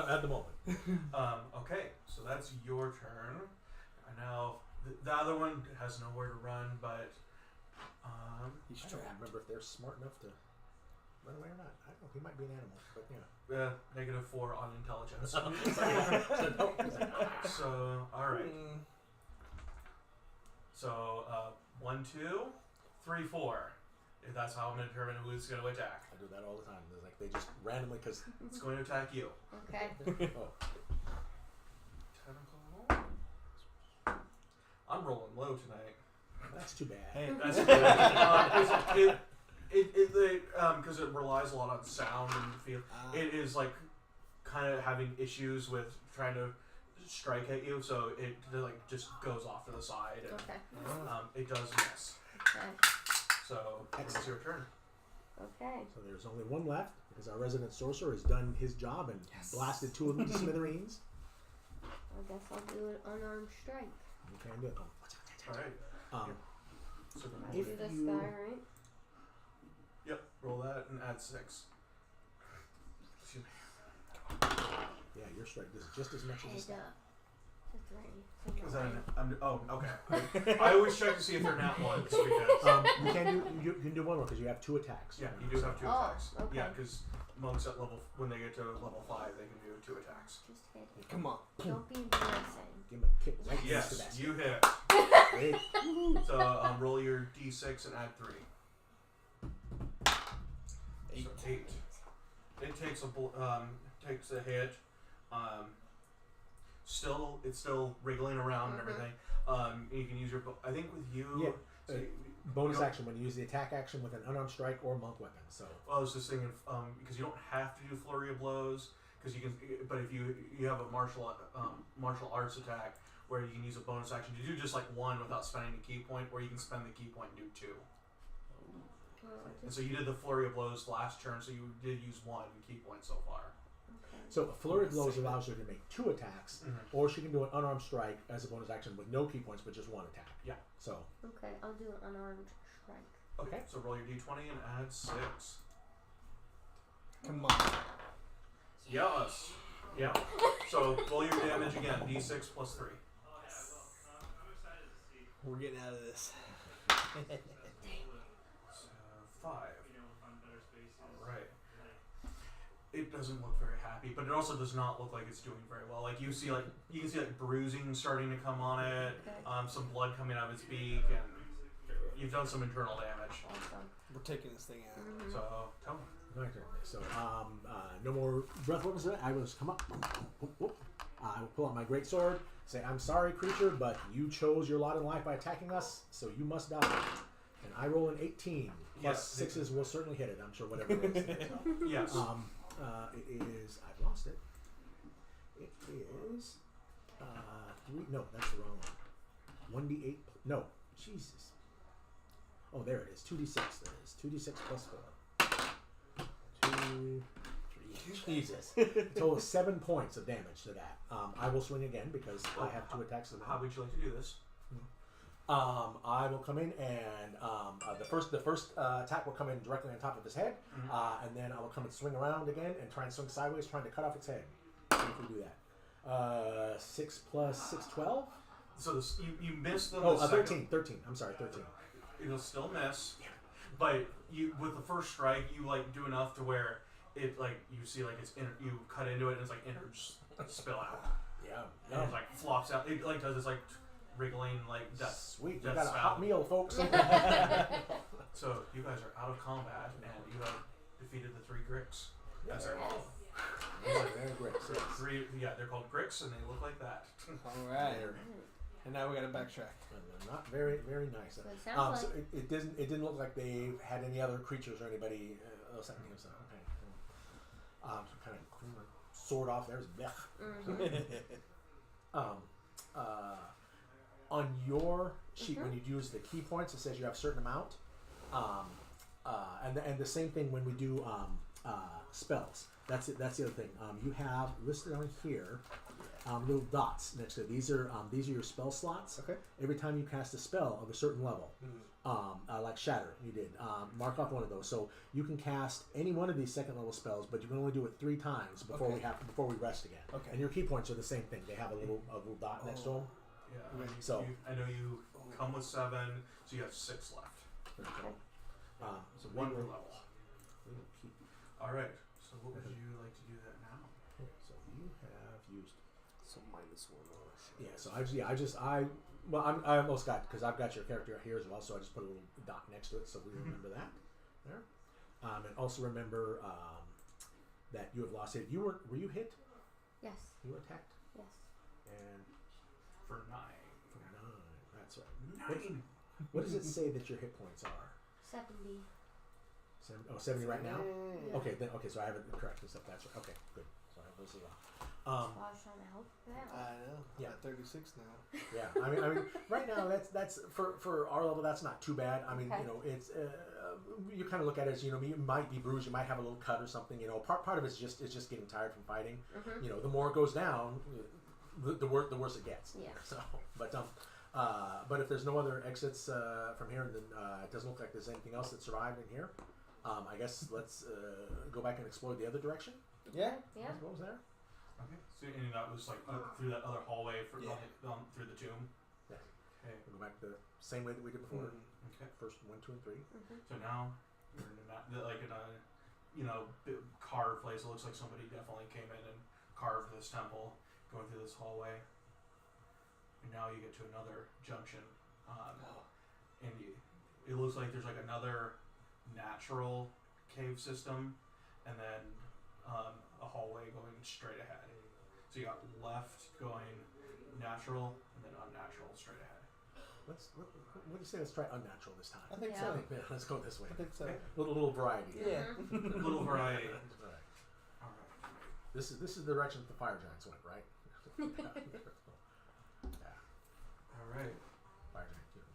At the moment. Okay, so that's your turn. And now the other one has nowhere to run, but He's I don't trapped. remember if they're smart enough to run away or not. I don't know. He might be an animal, but yeah. -4 on intelligence. So, So all right. So 1, 2, 3, 4. If that's how I'm going to determine who's going to attack. I do that all the time. It's like they just randomly, because It's going to attack you. Okay. Technical. I'm rolling low tonight. that's too bad. Hey. That's because it relies a lot on sound and feel. It is kind of having issues with trying to strike at you, so it just goes off to the side. And, Okay. it does miss. Okay. So it's your turn. Okay. So there's only one left because our resident sorcerer has done his job and blasted 2 of them to smithereens. I guess I'll do an unarmed strike. You can do it. All right. So I If do this you- guy, right? yep. Roll that and add 6. Excuse me. Yeah, your strike does just as much as his. Head up. That's right. Because okay. I always check to see if they're nat ones because You can do one more because you have 2 attacks. yeah, you do have 2 Oh, attacks. okay. Yeah, because monks at when they get to level 5, they can do 2 attacks. Just hit it. Come on. Don't be embarrassing. Give him a kick right in the Yes, basket. you hit. Great. So roll your d6 and add 3. 8. So 8. It takes a hit. It's still wriggling around and everything. You can use your. I think with you. Yeah. Bonus action when you use the attack action with an unarmed strike or monk weapon. So. Well, I was just thinking because you don't have to do flurry of blows because you can. But if you have a martial arts attack where you can use a bonus action to do just 1 without spending a key point, or you can spend the key point and do 2. And so you did the flurry of blows last turn, so you did use 1 key point so far. So a flurry of blows allows her to make 2 attacks, or she can do an unarmed strike as a bonus action with no key points but just 1 attack. Yeah. So. Okay, I'll do an unarmed strike. Okay. So roll your d20 and add 6. Come on. Yes. Yeah. So roll your damage again. D6 plus 3. We're getting out of this. So 5. Alright. It doesn't look very happy, but it also does not look like it's doing very well. Like you can see like bruising starting to come on it, some blood coming out of its beak, and you've done some internal damage. Awesome. We're taking this thing out. Mm-hmm. So tell me. My turn. So, no more breath weapons. I will just come up. I will pull out my great sword. Say, "I'm sorry, creature, but you chose your lot in life by attacking us, so you must die." And I roll an 18. Plus Yes. 6s will certainly hit it. I'm sure whatever it is. So, Yes. it is. I've lost it. It is 3. No, that's the wrong one. 1d8. No, Jesus. Oh, there it is. 2d6. There it is. 2d6 plus 4. 2, 3. Jesus. A total of 7 points of damage to that. I will swing again because I have 2 attacks. How would you like to do this? I will come in and the first attack will come in directly on top of his head, and then I will come and swing around again and try and swing sideways, trying to cut off its head. See if we do that. 6 plus 6, 12. So this, you missed them. Oh, the second- 13. 13. I'm sorry, 13. It'll still miss, but you with the first strike you like do enough to where it like you see like it's you cut into it and it's like innards spill out. Yeah. And it like flops out. It like does this like wriggling like death. Sweet. We death got a sound. hot meal, folks. So you guys are out of combat and you have defeated the 3 Gricks. That's their Yes. Very great. So, 3. Yeah, they're called Gricks and they look like that. All right. And now we got to backtrack. not very, very nice. So it sounds So like it didn't look like they had any other creatures or anybody else. Okay. So kind of clean my sword off. There's Bech. On your sheet, when you use the key points, it says you have a certain amount. And the same thing when we do spells. That's it. That's the other thing. You have listed on here little dots next to it. These are your spell slots. Okay. Every time you cast a spell of a certain level, like Shatter, you did mark off one of those. So you can cast any one of these second level spells, but you can only do it 3 times before we rest again. Okay. And your key points are the same thing. They have a little dot next to them. Yeah. So I know you come with 7, so you have 6 left. So One we per will- level. we will keep. All right. So what would you like to do that now? So you have used. So -1. Yeah. So I almost got because I've got your character here as well. So I just put a little dot next to it, so we remember that there. And also remember that you have lost hit. Were you hit? yes, You were attacked yes. and For 9. for 9. That's right. 9. What does it say that your hit points are? 70. 70 right now. Yeah. Okay. So I have it correct and stuff. That's right. Okay. Good. So I have those as well. So I was trying to help you out. I know. Yeah. At 36 now. Yeah, I mean, right now that's for our level. That's not too bad. I mean, Okay. it's you kind of look at it as you might be bruised, you might have a little cut or something. Part of it's just getting tired from fighting. Mm-hmm. The more it goes down, the worse it gets. Yeah. So, but if there's no other exits from here, then it doesn't look like there's anything else that survived in here. I guess let's go back and explore the other direction. Yeah. Yeah. What was there? Okay. So and that was like through that other hallway through the tomb. Yeah. Okay. We'll go back the same way that we did before. Okay. First 1, 2, and 3. So now you're in a big carved place. It looks like somebody definitely came in and carved this temple, going through this hallway. And now you get to another junction, and it looks like there's like another natural cave system, and then a hallway going straight ahead. So you got left going natural, and then unnatural straight ahead. What do you say? Let's try unnatural this time. I think Yeah. so. Yeah, let's go this way. I think so. Little variety. Yeah. Little variety. All right. All right. This is the direction the fire giants went, right? Yeah, All right. fire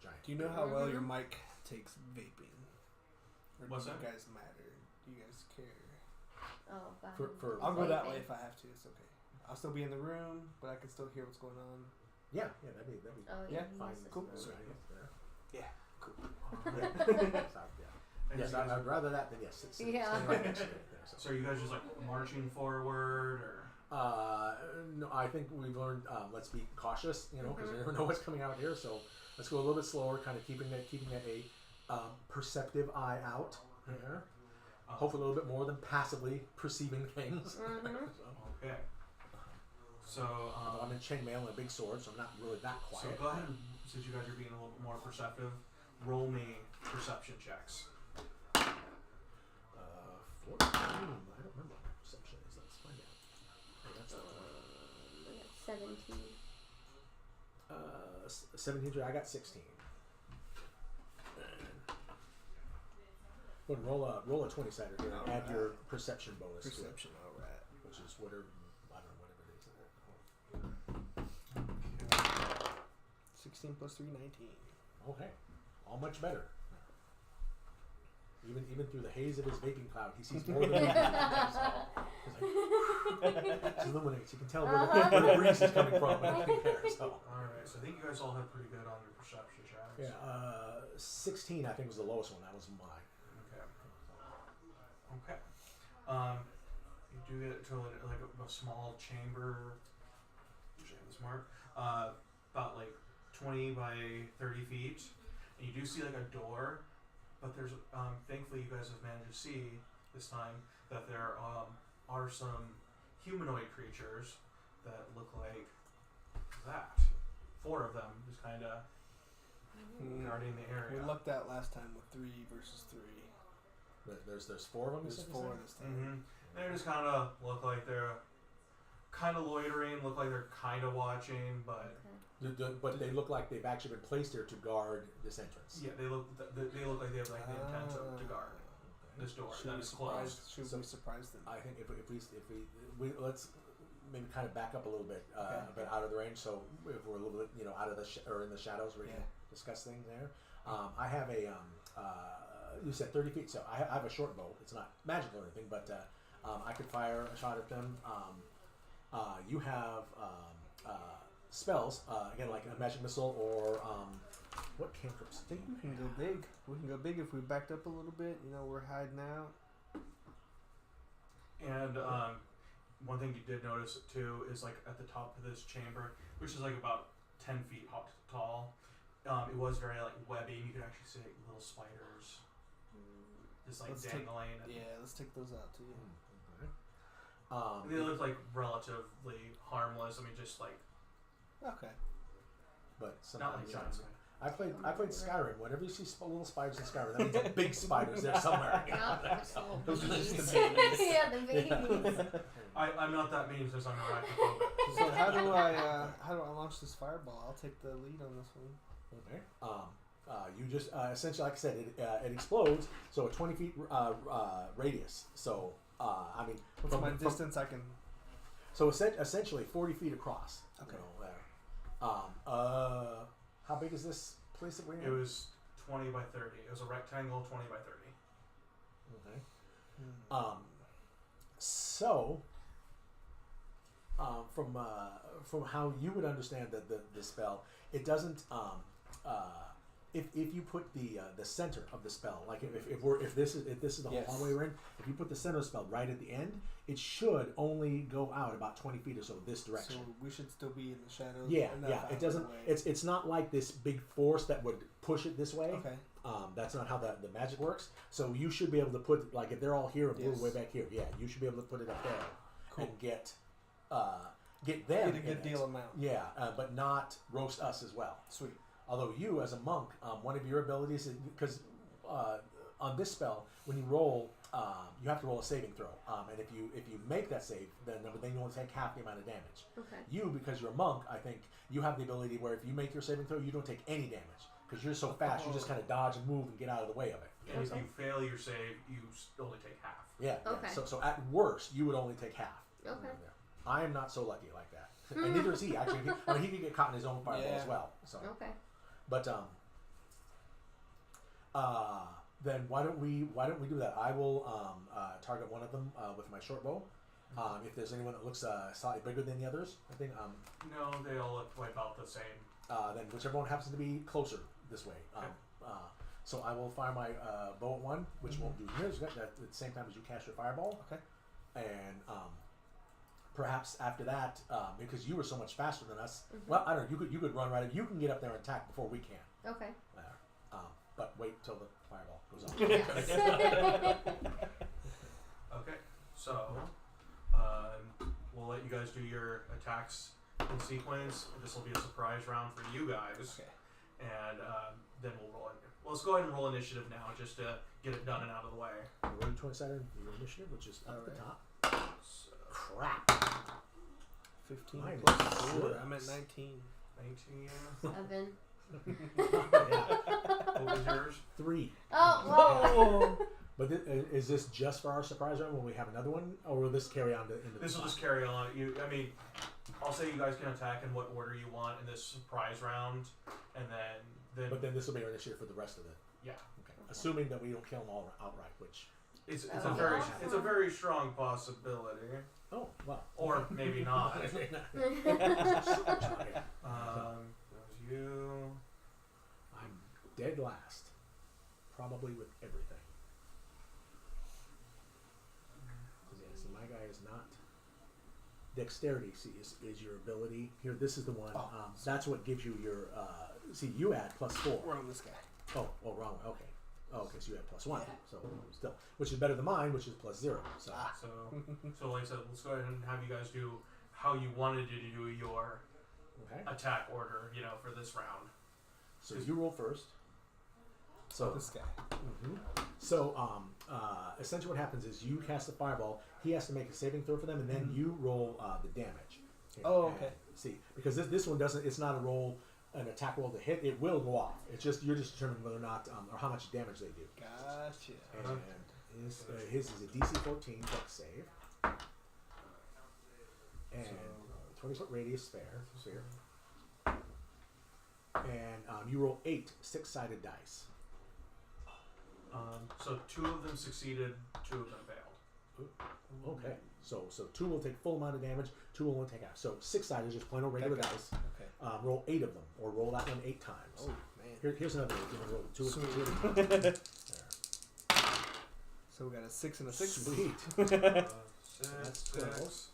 giant. Do you know how well your mic takes vaping? Or What's do that? you guys matter? Do you guys care? Oh, God. For I'll go that way Vaping. if I have to. It's okay. I'll still be in the room, but I can still hear what's going on. Yeah, that'd be Oh, Yeah, he fine. needs this Cool. one. So, Yeah. Cool. All right. And Yes, you guys I'd rather that than yes. Yeah. Staying right next to it there, So are you guys just like marching forward, or? No, I think we've learned. Let's be cautious, because you never know what's coming out here. So let's go a little bit slower, kind of keeping a perceptive eye out there. Hopefully, a little bit more than passively perceiving things. Okay. So I'm in chainmail and a big sword, so I'm not really that So quiet. go ahead, since you guys are being a little bit more perceptive, roll me perception checks. 14. I don't remember what my perception is. Let's find out. Hey, that's I got 17. 17. I got 16. Go ahead and roll a 20-sider here and add your perception bonus Perception, alright. to it, which is whatever, I don't know, whatever it is. 16 plus 3, 19. Okay, all much better. Even through the haze of his vaping cloud, he sees more than me. It illuminates. You can tell where the breeze is coming from. There, so. Alright, so I think you guys all have pretty good on your perception checks. Yeah, 16 I think was the lowest one. That was mine. Okay. You do get to like a small chamber. Usually have this mark. About like 20 by 30 feet, and you do see like a door, but there's thankfully you guys have managed to see this time that there are some humanoid creatures that look like that. 4 of them just kind of guarding the area. We lucked out last time with 3 versus 3. There's 4 of them. There's 4 this time. Mm-hmm. They just kind of look like they're kind of loitering, look like they're kind of watching, but But they look like they've actually been placed there to guard this entrance. yeah, they look like they have like the intent to guard this door that is closed. Should we surprise them? I think if we let's maybe kind of back up a little bit, a bit out of the range. So if we're a little bit out of the or in the shadows, we can discuss things there. I have a you said 30 feet, so I have a short bow. It's not magical or anything, but I could fire a shot at them. You have spells, again, like a magic missile or what cantrips? I think we can go big. We can go big if we backed up a little bit. We're hiding out. And one thing you did notice too is like at the top of this chamber, which is like about 10 feet tall, it was very like webby. You could actually see like little spiders just like dangling. Let's take those out too. They look like relatively harmless. I mean, just like but not sometimes like giant spiders. I played Skyrim. Whenever you see little spiders in Skyrim, that means a big spider's there somewhere. Those are just the babies. Yeah, the babies. I'm not that mean since I'm arachnophobic. So how do I launch this fireball? I'll take the lead on this one. Okay. You just essentially, like I said, it explodes. So a 20 feet radius. So I mean, what's my distance? I can. So essentially 40 feet across. Okay. How big is this place that we're in? It was 20 by 30. It was a rectangle, 20 by 30. Okay. So, from how you would understand the spell, it doesn't. If you put the center of the spell, like if this is the whole hallway we're in, if you put the center of the spell right at the end, it should only go out about 20 feet or so this direction. So we should still be in the shadows. Yeah. It doesn't. It's not like this big force that would push it this way. Okay. That's not how the magic works. So you should be able to put, like, if they're all here and blue way back here, you should be able to put it up there and get them. Get a good deal amount. Yeah, but not roast us as well. Sweet. Although you, as a monk, one of your abilities is because on this spell, when you roll, you have to roll a saving throw, and if you make that save, then you only take half the amount of damage. Okay. You, because you're a monk, I think you have the ability where if you make your saving throw, you don't take any damage because you're so fast. You just kind of dodge and move and get out of the way of it. And if you fail your save, you only take half. Yeah. Okay. So at worst, you would only take half. Okay. I am not so lucky like that, and neither is he. Actually, he could get caught in his own fireball as well. So. Okay. But then why don't we do that? I will target one of them with my short bow. If there's anyone that looks slightly bigger than the others, I think. No, they all look about the same. Then whichever one happens to be closer this way. Okay. So I will fire my bow at one, which won't do damage at the same time as you cast your fireball. Okay. And perhaps after that, because you were so much faster than us. Well, I don't know. You could run right. You can get up there and attack before we can. Okay. But wait till the fireball goes off. Okay, so we'll let you guys do your attacks in sequence. This will be a surprise round for you guys, and then we'll roll it. Well, let's go ahead and roll initiative now, just to get it done and out of the way. Roll 20-sided your initiative, which is up the top. So, Crap. 15 Mine plus is 4. six. I'm at 19. 19. 7. What was yours? 3. Oh, whoa. But is this just for our surprise round when we have another one, or will this carry on into This the will just carry on. I mean, I'll say you guys can attack in what order you want in this surprise round, and then. But then this will be our initiative for the rest of it. Yeah. Okay. Assuming that we don't kill them all outright, which. It's Oh, it's a very strong possibility, Oh well. or maybe not. That's you. I'm dead last, probably with everything. Yeah, see, my guy is not. Dexterity, see, is your ability. Here, this is the one. That's what gives you your. See, you add +4. We're on this guy. Oh, wrong. Okay. Oh, okay, so you had +1. So still, which is better than mine, which is +0. So. So like I said, let's go ahead and have you guys do how you wanted to do your Okay. attack order, for this round. So you roll first. So This guy. So essentially, what happens is you cast a fireball. He has to make a saving throw for them, and then you roll the damage. Oh, okay. See, because this one doesn't. It's not an attack roll to hit. It will go off. It's just you're just determining whether or not or how much damage they do. Gotcha. And his is a DC 14 dex save, and 20-foot radius sphere. And you roll 8 6-sided dice. So 2 of them succeeded, 2 of them failed. Okay, so 2 will take full amount of damage, 2 will only take half. So 6-sided is just plain old regular Okay. dice. Okay. Roll 8 of them, or roll that one 8 times. Oh, man. Here's another one. You roll 2 of Sweet. 2 of them. There. So we got a 6 and a 6. Sweet. That's 12.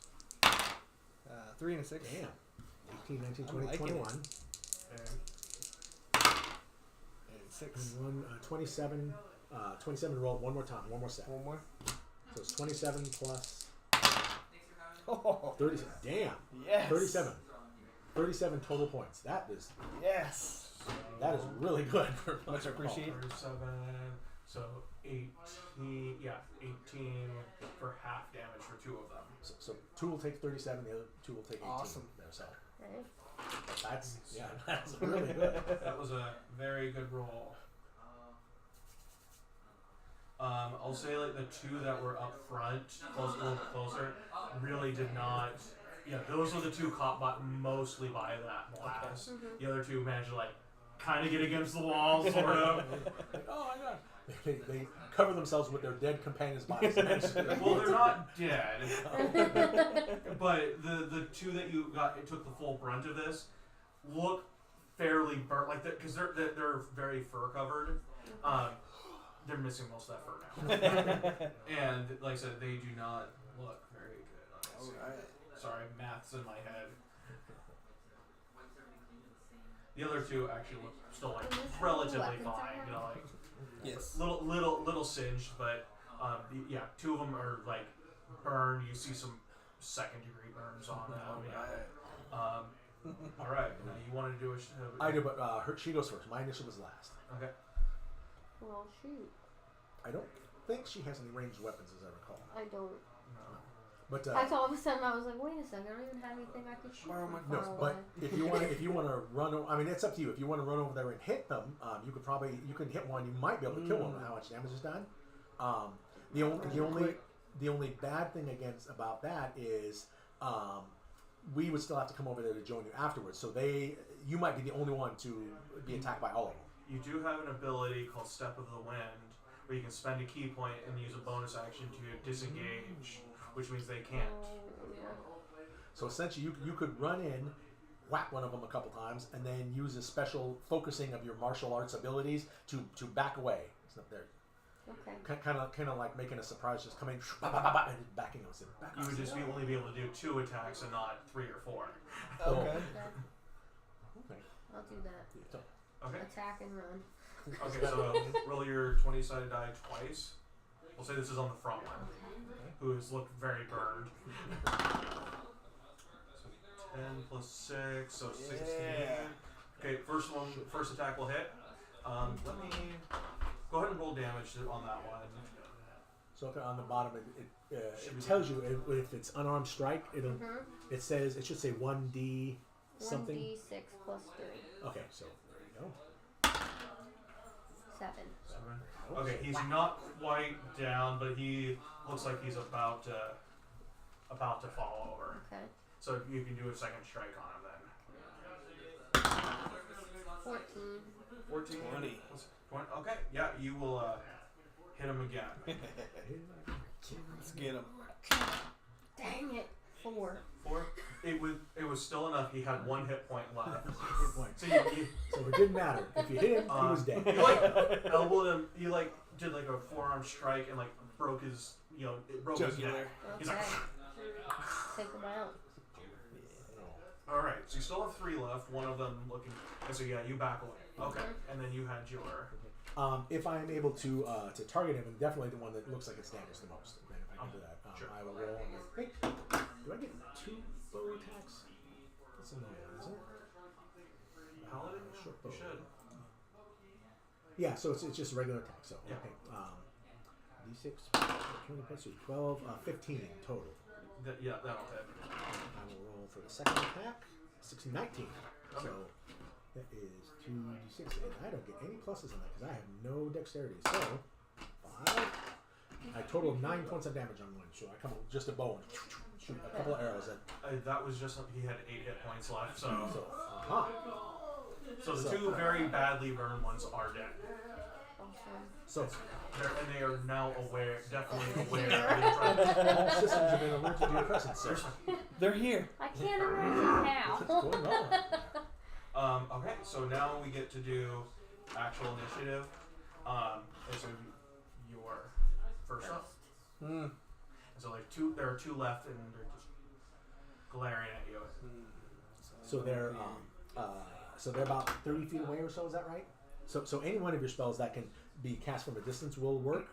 3 and a 6. Damn. 18, 19, I'm 20, liking 21. And 6. 21, 27. 27 roll one more time, one more set. One more. So it's 27 plus Oh, 30. Damn. yes. 37. 37 total points. That is Yes. really good for Much appreciated. 37, so 18, 18 for half damage for 2 of them. So 2 will take 37, the other 2 will take 18. Awesome. There, so Okay. that's really good. That was a very good roll. I'll say like the 2 that were up front, a little closer, really did not. Yeah, those were the 2 caught mostly by that blast. The other 2 managed to kind of get against the wall, sort of. Like, oh my god. They cover themselves with their dead companions' bodies. Well, they're not dead, but the 2 that you took the full brunt of this look fairly burnt, because they're very fur covered. They're missing most of that fur now, and like I said, they do not look very good. Honestly. Alright. Sorry, math's in my head. The other 2 actually look still relatively weapons fine. are Yes. Little singed, but 2 of them are burned. You see some 2nd-degree burns on them. All right. Now you want to do a. I do, but she goes first. My initial was last. Okay. Well, shoot. I don't think she has any ranged weapons, as I recall. I don't. No. But I thought all of a sudden I was like, wait a second, I don't even have anything I can shoot Borrow my from no, far but away. if you want to run, I mean, it's up to you. If you want to run over there and hit them, you can hit one. You might be able to kill one with how much damage is done. The only bad thing about that is we would still have to come over there to join you afterwards. So you might be the only one to be attacked by all of them. You do have an ability called Step of the Wind, where you can spend a key point and use a bonus action to disengage, which means they can't. So essentially, you could run in, whack one of them a couple times, and then use a special focusing of your martial arts abilities to back away. It's not there. Okay. Kind of like making a surprise, just coming and backing us in. You would just only be able to do 2 attacks and not 3 or 4. Okay. Okay. Okay. I'll do that. So, Okay. Attack and run. Okay, so roll your 20-sided die twice. We'll say this is on the front one, who has looked very burned. So 10 plus 6, so 16. Yeah. Okay, first attack will hit. Let me go ahead and roll damage on that one. so on the bottom, it tells you if it's unarmed strike. It says it should say 1d something. 1d6 plus 3. Okay, so there you go. 7. 7. Okay, he's not quite down, but he looks like he's about to fall over. Okay. So you can do a second strike on him then. 14. 14. 20. 20. Okay, yeah, you will hit him again. Let's get him. Dang it. 4. 4. It was still enough. He had 1 hit point left. Good point. So you So it didn't matter. If you hit him, he was dead. You like elbowed him. You like did like a forearm strike and like broke his it broke his neck. Jugular. He's Okay. like, Take him out. all right. So you still have 3 left. One of them looking. And so yeah, you back away. Okay, and then you had your. If I am able to target him, and definitely the one that looks like it's damaged the most, then if I can do that, Sure. I will roll. And hey, do I get 2 bow attacks? That's annoying, isn't it? Paladin? Short You bow. should. Yeah, so it's just a regular attack. So Yeah. okay, d6, 20 plus 2, 12, 15 total. Yeah, that'll hit. I will roll for the second attack. 16, 19. Okay. So that is 2d6, and I don't get any pluses on that because I have no dexterity. So 5. I total 9 points of damage on one. So I come up with just a bow and shoot a couple of arrows at. That was just he had 8 hit points left. So So the 2 very badly burned ones are dead. Awesome. so And they are now definitely aware. all systems have been alerted to your presence, sir. They're here. I can't imagine how. What's going on? Okay, so now we get to do actual initiative. And so you're first up. Hmm. So there are 2 left, and they're just glaring at you. So they're about 30 feet away or so. Is that right? So any one of your spells that can be cast from a distance will work.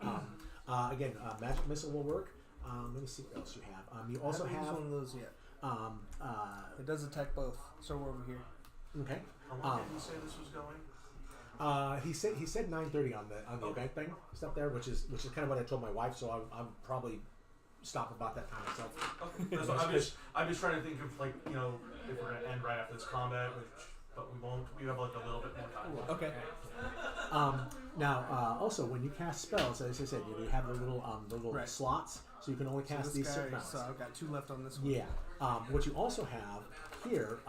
Again, magic missile will work. Let me see what else you have. You also I haven't used have. one of those yet. It does attack both. So we're over here. Okay. How long did you say this was going? He said 9:30 on the event thing stuff there, which is kind of what I told my wife. So I'm probably stop about that time myself. Okay. That's what I'm just trying to think of if we're gonna end right after this combat, but we won't. We have like a little bit more time. Okay. Now, also when you cast spells, as I said, you have the little Right. slots, so you can only cast these certain amounts. So I've got 2 left on this one. Yeah. What you also have here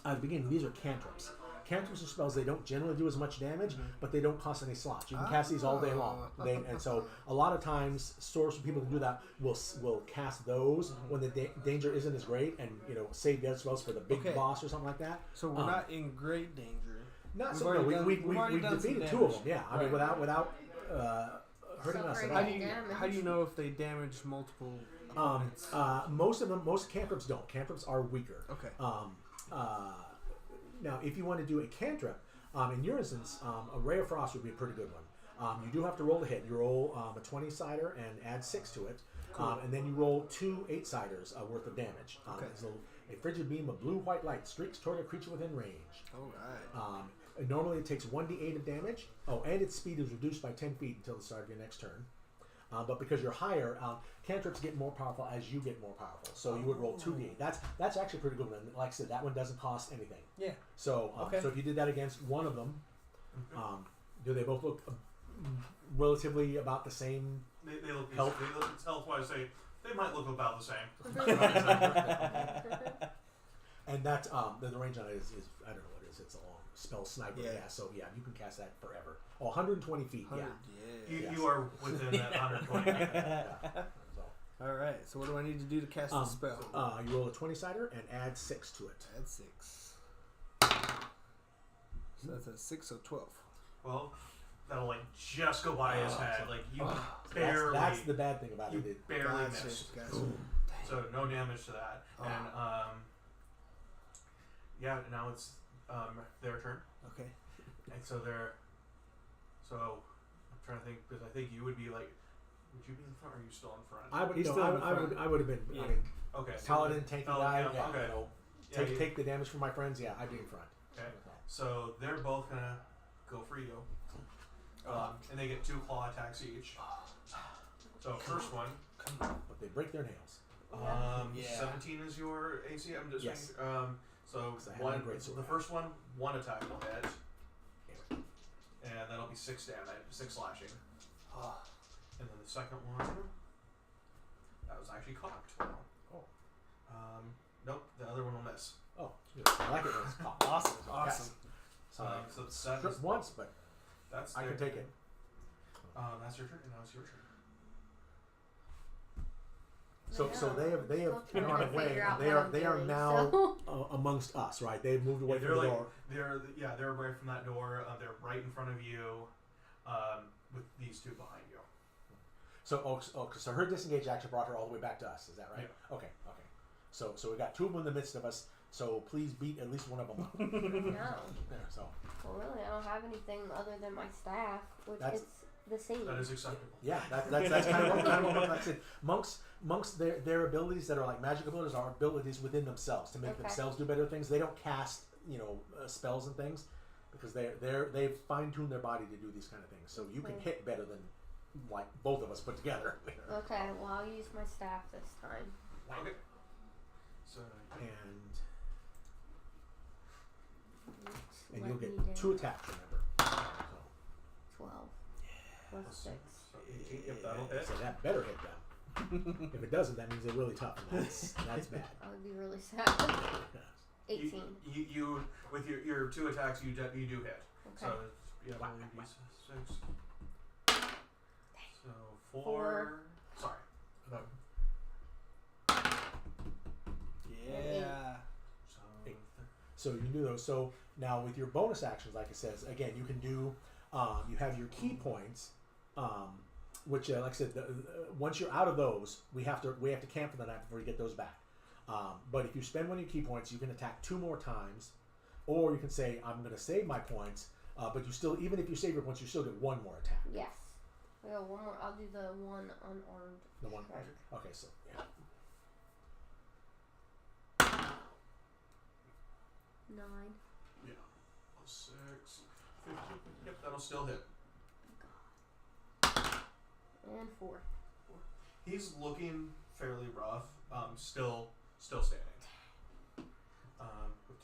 at the beginning, these are cantrips. Cantrips are spells. They don't generally do as much damage, but they don't cost any slots. You can cast these all day long. And so a lot of times, stores for people who do that will cast those when the danger isn't as great, and save the other spells for the big boss or something like that. So we're not in great danger. Not We've so. already No, done- we we've already done some defeated 2 of damage. them. Yeah, I mean Right. without hurting us at Suffering all. damage. How do you know if they damage multiple opponents? Most cantrips don't. Cantrips are weaker. Okay. Now, if you want to do a cantrip, in your instance, a Ray of Frost would be a pretty good one. You do have to roll to hit. You roll a 20-sider and add 6 to it. And then you roll 2 8-siders worth of damage. Okay. So a frigid beam of blue-white light streaks toward a creature within range. All right. Normally it takes 1d8 of damage. Oh, and its speed is reduced by 10 feet until the start of your next turn. But because you're higher, cantrips get more powerful as you get more powerful. So you would roll 2d8. That's actually a pretty good one. Like I said, that one doesn't cost anything. Yeah. So Okay. so if you did that against one of them, do they both look relatively about the same? They look Health. health-wise. They might look about the same. And that the range on it is I don't know what it is. It's a long spell sniper. Yeah. Yeah. So yeah, you can cast that forever. Oh, 120 feet. Yeah. 100, yeah. You are within that 120. So, All right. So what do I need to do to cast the spell? you roll a 20-sider and add 6 to it. Add 6. So that's a 6, so 12. Well, that'll like just go by his head. Like you barely. That's the bad thing about you it. barely Gotcha, missed. gotcha. So no damage to that. And yeah, now it's their turn. Okay. And so they're. So I'm trying to think because I think you would be like. Would you be in front or are you still in front? I would have been. Yeah. I mean, Okay. Paladin, tanky guy. yeah, Yeah, okay. you know, Yeah, take the damage from my friends. Yeah, I'd be in front. Okay. So they're both gonna go for you. And they get 2 claw attacks each. So first one. But they break their nails. Yeah. 17 is your AC. I'm just Yes. so 'Cause I have my one. great sword. The first one attack will hit, and that'll be 6 damage, 6 slashing. And then the second one, that was actually cocked. Oh. Nope, the other one will miss. Oh, good. I like it when it's cocked. Awesome. Yes. So So it's 7. strip once, but That's I can take it. That's your turn, and now it's your turn. So they have Still trying gone to away, figure and out they what are I'm they are doing, now so. amongst us, right? They've moved away Yeah, from the they're door. they're away from that door. They're right in front of you, with these 2 behind you. So her disengage action brought her all the way back to us. Is that right? Yeah. Okay. So we got 2 of them in the midst of us. So please beat at least one of them up. No. There, so Well, really, I don't have anything other than my staff, which That's- is the same. That is acceptable. yeah, that's kind of what like I said. Monks, their abilities that are like magic abilities are abilities within themselves to make Okay. themselves do better things. They don't cast spells and things because they've fine tuned their body to do these kind of things. So you can Cool. hit better than like both of us put together. Okay, well, I'll use my staff this time. Okay. So And Let you'll me get down. 2 attacks. Remember. So, 12. Plus 6. 18. Yep, that'll hit. So that better hit them. If it doesn't, that means they're really tough. And that's bad. I would be really sad. 18. You with your 2 attacks, you do hit. Okay. So you have only d6. So 4. Sorry. No. Yeah. So So you can do those. So now with your bonus actions, like it says, again, you can do. You have your key points, which, like I said, once you're out of those, we have to camp for the night before you get those back. But if you spend one of your key points, you can attack 2 more times, or you can say, "I'm going to save my points," but you still, even if you save your points, you still get 1 more attack. Yes. I got 1 more. I'll do the 1 unarmed. The one. strike. Okay, so yeah. 9. yeah. 6. 15. Yep, that'll still hit. And 4. He's looking fairly rough. Still standing. With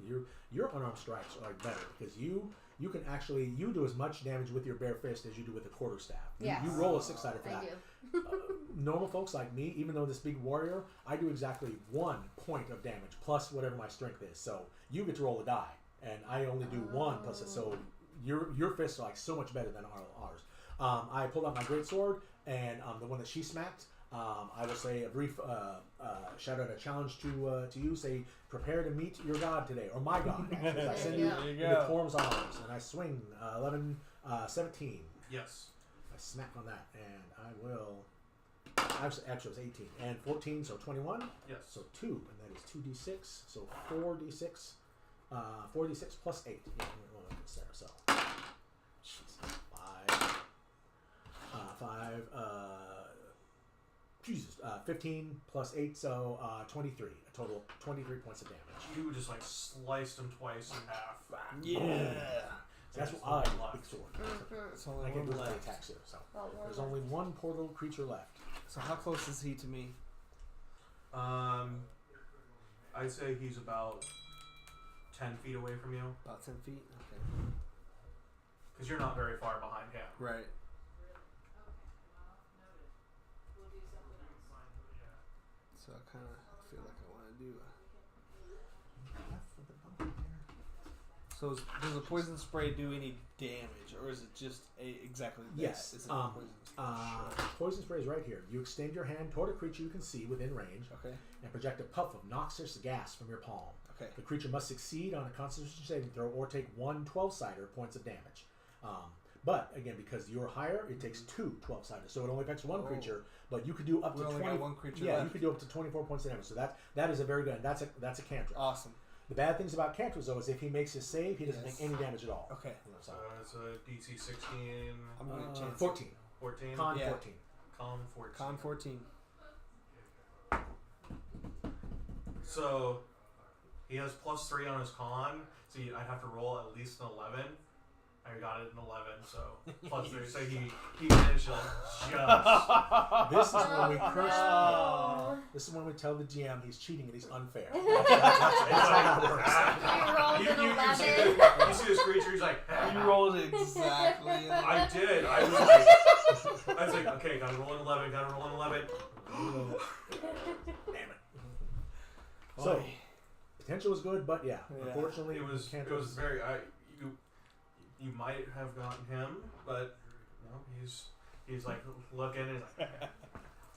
Tony. Your unarmed strikes are better because you can actually do as much damage with your bare fist as you do with a quarterstaff. Yes. You roll a 6-sided for I that. do. Normal folks like me, even though this big warrior, I do exactly 1 point of damage plus whatever my strength is. So you get to roll a die, and I only do 1 plus it. So your fists are like so much better than ours. I pulled out my great sword, and the one that she smacked. I will say a brief shout out, a challenge to you. Say, prepare to meet your god today, or my god. Actually. I send you There you the go. Torm's arms, and I swing 11, 17. Yes. I smack on that, and I will. Actually, it was 18 and 14, so 21. Yes. So 2, and that is 2d6. So 4d6. 4d6 plus 8. Yeah, well, it's there. So, jeez, 5. Jesus, 15 plus 8, so 23. A total 23 points of damage. You just like sliced him twice in half. Yeah. That's There's what I like. only Big sword. Mhm. It's I only can do one the left. attacks here. So Got 1 there's left. only 1 poor little creature left. So how close is he to me? I'd say he's about 10 feet away from you, About 10 feet. Okay. because you're not very far behind him. Right. So I kind of feel like I want to do. So does a poison spray do any damage, or is it just exactly that? Yes. Is it a poison spray? Sure. Poison spray is right here. You extend your hand toward a creature you can see within range Okay. and project a puff of noxious gas from your palm. Okay. The creature must succeed on a Constitution saving throw or take 1 12-sider points of damage. But again, because you're higher, it takes 2 12-sided. So it only affects one creature, but you could do up We to only 20. got one creature Yeah, left. you could do up to 24 points of damage. So that is a very good. That's a cantrip. Awesome. The bad things about cantrips though is if he makes his save, he doesn't Yes. make any damage at all. Okay. So it's a DC 16, I'm going to chance 14. 14, Con Yeah. 14. Con 14. Con 14. So he has +3 on his con, so I'd have to roll at least an 11. I got it an 11, so +3. So he managed to just. This is when we Oh, curse. no. This is when we tell the GM he's cheating and he's unfair. It's how that works. You rolled an see 11. you see this creature, he's like, You rolled it exactly. I did. I was like, okay, gotta roll an 11, gotta roll an 11. Damn it. So potential was good, but yeah, Yeah. unfortunately It was cantrips- very. You might have gotten him, but he's like looking and he's like.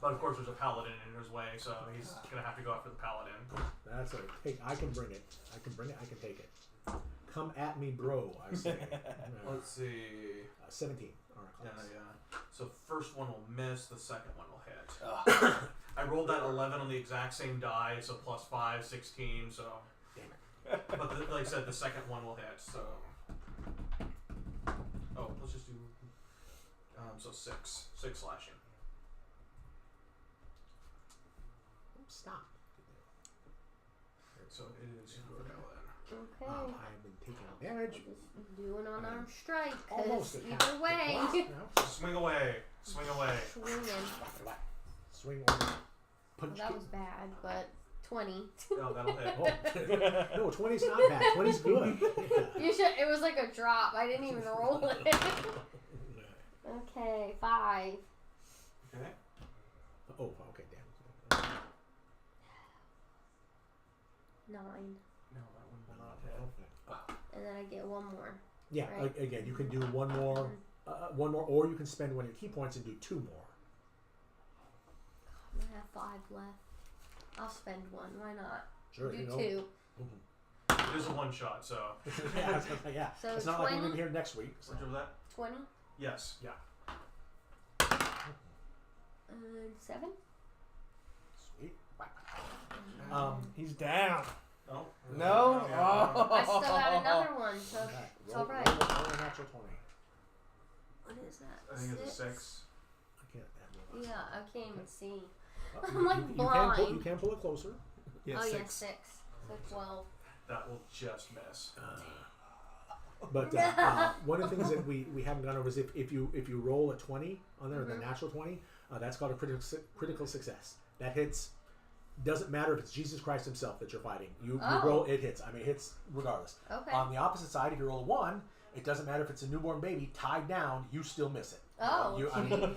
But of course, there's a paladin in his way, so he's gonna have to go after the paladin. That's it. Take. I can bring it. I can bring it. I can take it. Come at me, bro. I say. Let's see. 17. All Yeah, right. yeah. So first one will miss, the second one will hit. I rolled that 11 on the exact same die, so +5, 16. So, Damn it. but like I said, the second one will hit. So, let's just do. So 6 slashing. Stop. So it is your paladin. Okay. I've been taking damage. Just doing unarmed strike. Almost Cause a count. either way. No. Swing away. Swing away. Swinging. Swing on. Punch. That was bad, but 20. No, that'll hit. Oh. No, 20's not bad. 20's good. You should. It was like a drop. I didn't even roll it. Okay, 5. Okay. Oh, okay, damn. 9. No, that one will not hit. And then I get one more. Yeah, Right. again, you can do one more, or you can spend one of your key points and do 2 more. I have 5 left. I'll spend 1. Why not? Sure, Do you know. 2. It is a one shot, so. Yeah, I was gonna say, yeah. So It's not like we're 20? gonna be here next week. So. Which was that? 20. Yes. Yeah. 7. Sweet. He's down. No. No? Yeah. I still got another one, so Okay, it's roll, alright. roll a natural 20. What is that? I think it's a 6. I can't. That Yeah, I can't even see. you, I'm like you can blind. you can pull it closer. Yeah, oh, 6. yeah, 6. So 12. That will just miss. But one of the things that we haven't gone over is if you roll a 20 on there, the natural 20, that's called a critical success. That hits. Doesn't matter if it's Jesus Christ himself that you're fighting. You roll, it hits. I mean, it hits regardless. Okay. On the opposite side, if you roll a 1, it doesn't matter if it's a newborn baby tied down. You still miss it. Oh. I mean, 20.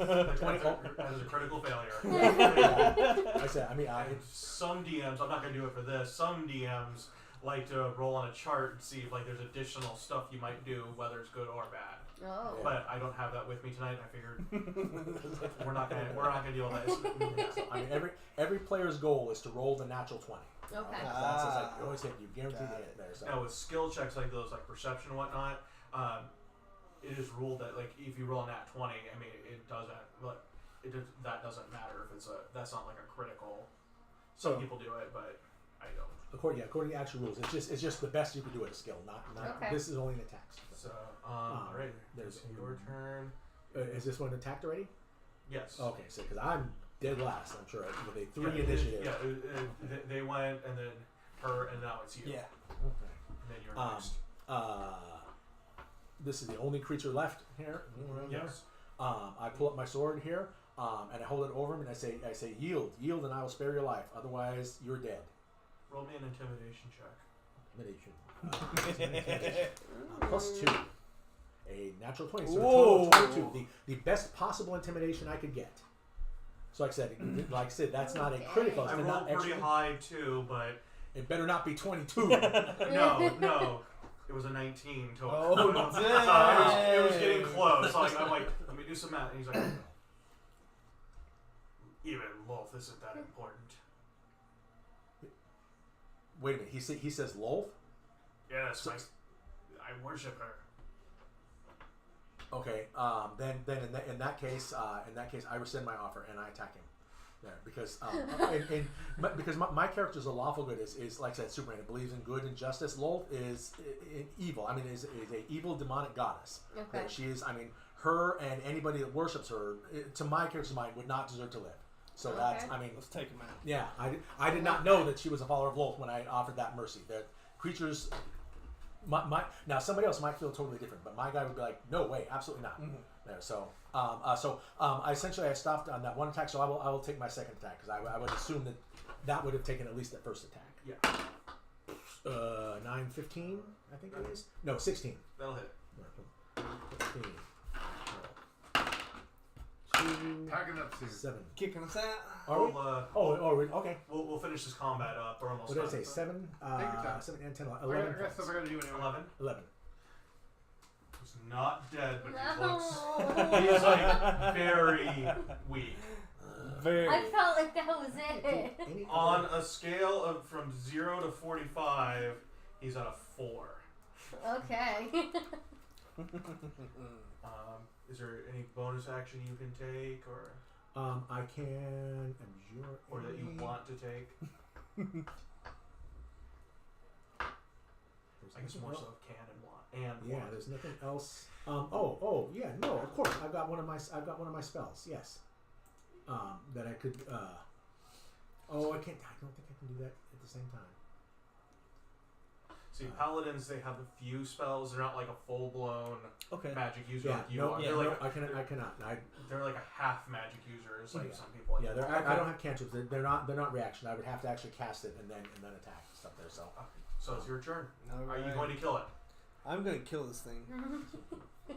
That is a critical failure. I said. I mean, And some DMs, I'm not going to do it for this, some DMs like to roll on a chart and see if like there's additional stuff you might do, whether it's good or bad. Oh. But I don't have that with me tonight. I figured we're not gonna deal with that. so, I mean, every player's goal is to roll the natural 20. Okay. That's just like you always hit. You guarantee to hit there. So. Now with skill checks like those, like perception and whatnot, it is ruled that like if you roll a nat 20, I mean it doesn't. Like, that doesn't matter if it's that's not like a critical. Some people do it, but I don't. According to actual rules, it's just the best you can do at a skill. Not Okay. This is only an attack. So all right, there's your turn. Is this one attacked already? Yes. Okay, so because I'm dead last, I'm sure with a 3 Yeah, initiative. Yeah, they went and then her and now it's you. Yeah. Okay. And then you're next. This is the only creature left here. Yes. I pull up my sword here, and I hold it over him, and I say, yield, and I will spare your life. Otherwise, you're dead. Roll me an intimidation check. Intimidation. +2. A natural 20. So a Whoa. total of 22. The best possible intimidation I could get. So like I said, that's not a critical. I It's rolled not pretty extra. high too, but It better not be 22. no, it was a 19 total. Oh, So dang. it was getting close. So I'm like, let me do some math. And he's like, even Lolth isn't that important. Wait a minute. He says Lolth? Yes, I worship her. Okay. Then in that case, I rescind my offer and I attack him. There, because because my character is a lawful good is like I said, Superman. It believes in good and justice. Lolth is evil. I mean, is a evil demonic goddess. Okay. She is. I mean, her and anybody that worships her, to my character's mind, would not deserve to live. So that's. I mean, Let's take him out. yeah. I did not know that she was a follower of Lolth when I offered that mercy. That creatures. Now somebody else might feel totally different, but my guy would be like, no way, absolutely not. Mm-hmm. There, so I essentially stopped on that one attack, so I will take my second attack because I would assume that would have taken at least that first attack. Yeah. 9, 15, I think it is. No, 16. That'll hit. 15. Packing up soon. 7. Kicking us out. Are we? We'll, Okay. We'll finish this combat up. We're almost What did I done. say? 7, Take your time. 7 and 10, I 11. got stuff I gotta do anyway. 11. 11. He's not dead, but he No. looks. He's like very weak. Very. I felt like that was it. Any On other- a scale of from 0 to 45, he's at a 4. Okay. Is there any bonus action you can take, or I can abjure that you any- want to take? There's I guess nothing more else. so can and want and Yeah, want. there's nothing else. Yeah, no, of course. I've got one of my spells. Yes, that I could. I can't. I don't think I can do that at the same time. See, paladins, they have a few spells. They're not like a full blown Okay. magic user Yeah, like you no, are. yeah, They're like I cannot. they're like a half magic users, like Yeah. some people. Like Yeah, that. I don't have cantrips. They're not reaction. I would have to actually cast it and then attack and stuff there. So So it's your turn. All Are you right. going to kill it? I'm gonna kill this thing. yeah.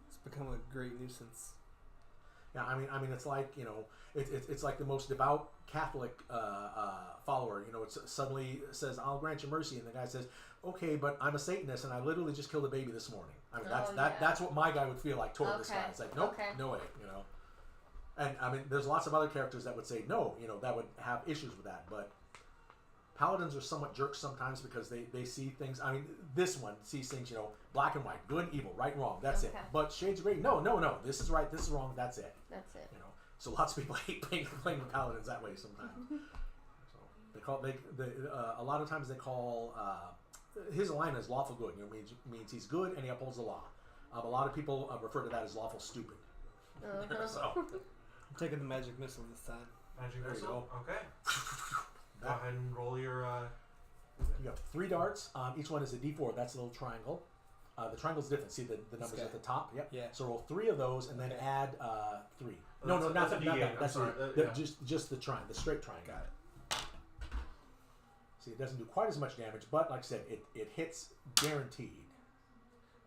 It's become a great nuisance. Yeah, I mean, it's like it's like the most devout Catholic follower. It suddenly says, "I'll grant you mercy," and the guy says, "Okay, but I'm a Satanist, and I literally just killed a baby this morning." I mean, that's what my guy would feel like toward this guy. Okay. It's like, nope, Okay. no way, And I mean, there's lots of other characters that would say no, that would have issues with that, but paladins are somewhat jerks sometimes because they see things. I mean, this one sees things, black and white, good and evil, right and wrong. That's it. Okay. But shades of gray, no. This is right. This is wrong. That's it. That's it. So lots of people hate playing paladins that way sometimes. So a lot of times they call his alignment is lawful good. Means he's good and he upholds the law. A lot of people refer to that as lawful stupid. Uh-huh. So I'm taking the magic missile this time. Magic There you missile. Okay. Go that, ahead and roll your. you got 3 darts. Each one is a D4. That's a little triangle. The triangle's different. See the numbers guy. at the top. Yep. Yeah. So roll 3 of those and then Okay. add 3. Oh, No, that's not a that. D8. I'm That's sorry. the, Yeah. just the triangle, the straight triangle. Got it. See, it doesn't do quite as much damage, but like I said, it hits guaranteed.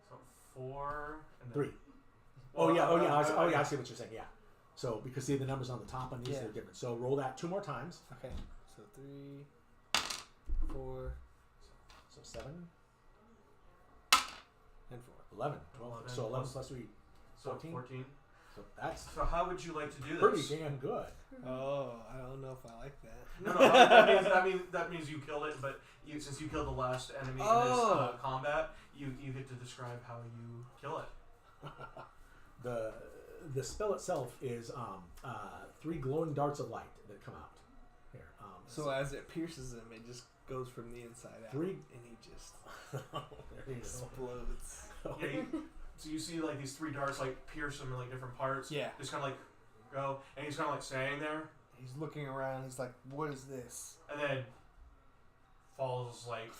So 4 and then 3. Well, I see what you're saying. Yeah. So because see the numbers on the top on these Yeah. they're different. So roll that 2 more times. Okay. So 3, 4, So 7, and 4. 11, 12. 11 So 11 plus- plus 3. So 14. 14. So that's So how would you like to do pretty this? damn good. Oh, I don't know if I like that. No, that means you kill it. But since you killed the last enemy in this Oh. combat, you get to describe how you kill it. The spell itself is 3 glowing darts of light that come out. Here. So as it pierces him, it just goes from the inside out. 3. And he just There you go. explodes. Yeah, so you see like these 3 darts like pierce him in like different parts. Yeah. Just kind of like go, and he's kind of like standing there, He's looking around. He's like, "What is this?" and then falls like.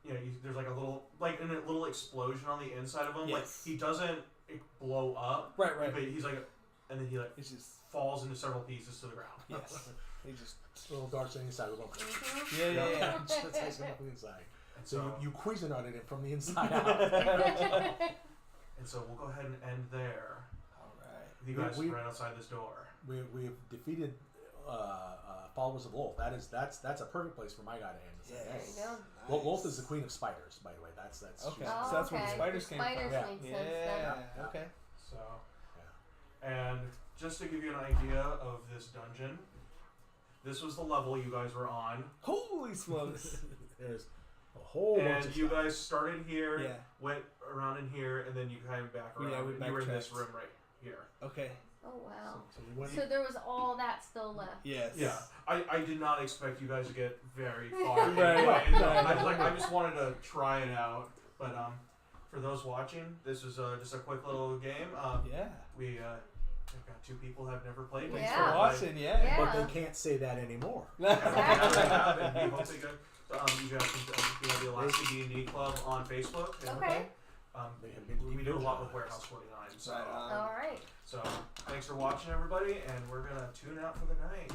There's like a little explosion on the inside of him. Yes. Like he doesn't blow up, Right, right. but he's like, and then he like It's just falls into several pieces to the ground. yes. He just Little darts on the inside. yeah. Just takes them up the inside. And So so you Cuisinarted it from the inside out. and so we'll go ahead and end there. All right. You guys We- right outside this door. We've defeated followers of Lolth. That's a perfect place for my guy to end. There you go. Lolth is the queen of spiders, by the way. That's Okay. she's- Oh, So that's where the okay. spiders came from. Spiders Yeah. make sense then. Yeah. Okay. So, Yeah. and just to give you an idea of this dungeon, this was the level you guys were on. Holy smokes! There's A whole bunch And of you stuff. guys started here, Yeah. went around in here, and then you came back around. Yeah, we and you were in this backtracked. room right here. Okay. Oh wow. So we went So there was all that still left. Yes. Yeah, I did not expect you guys to get very far. Right. anyway. No, I just wanted to try it out. But for those watching, this is just a quick little game. Yeah. We've got 2 people who have never played. Thanks Yeah. for watching. Yeah. Yeah. But they can't say that anymore. Exactly. And we hope they go. You guys can we have the Alaska D&D Club on Facebook. and, Okay. They have been we do a lot with demonetized. Warehouse 49. So, Right on. All right. so thanks for watching, everybody, and we're gonna tune out for the night.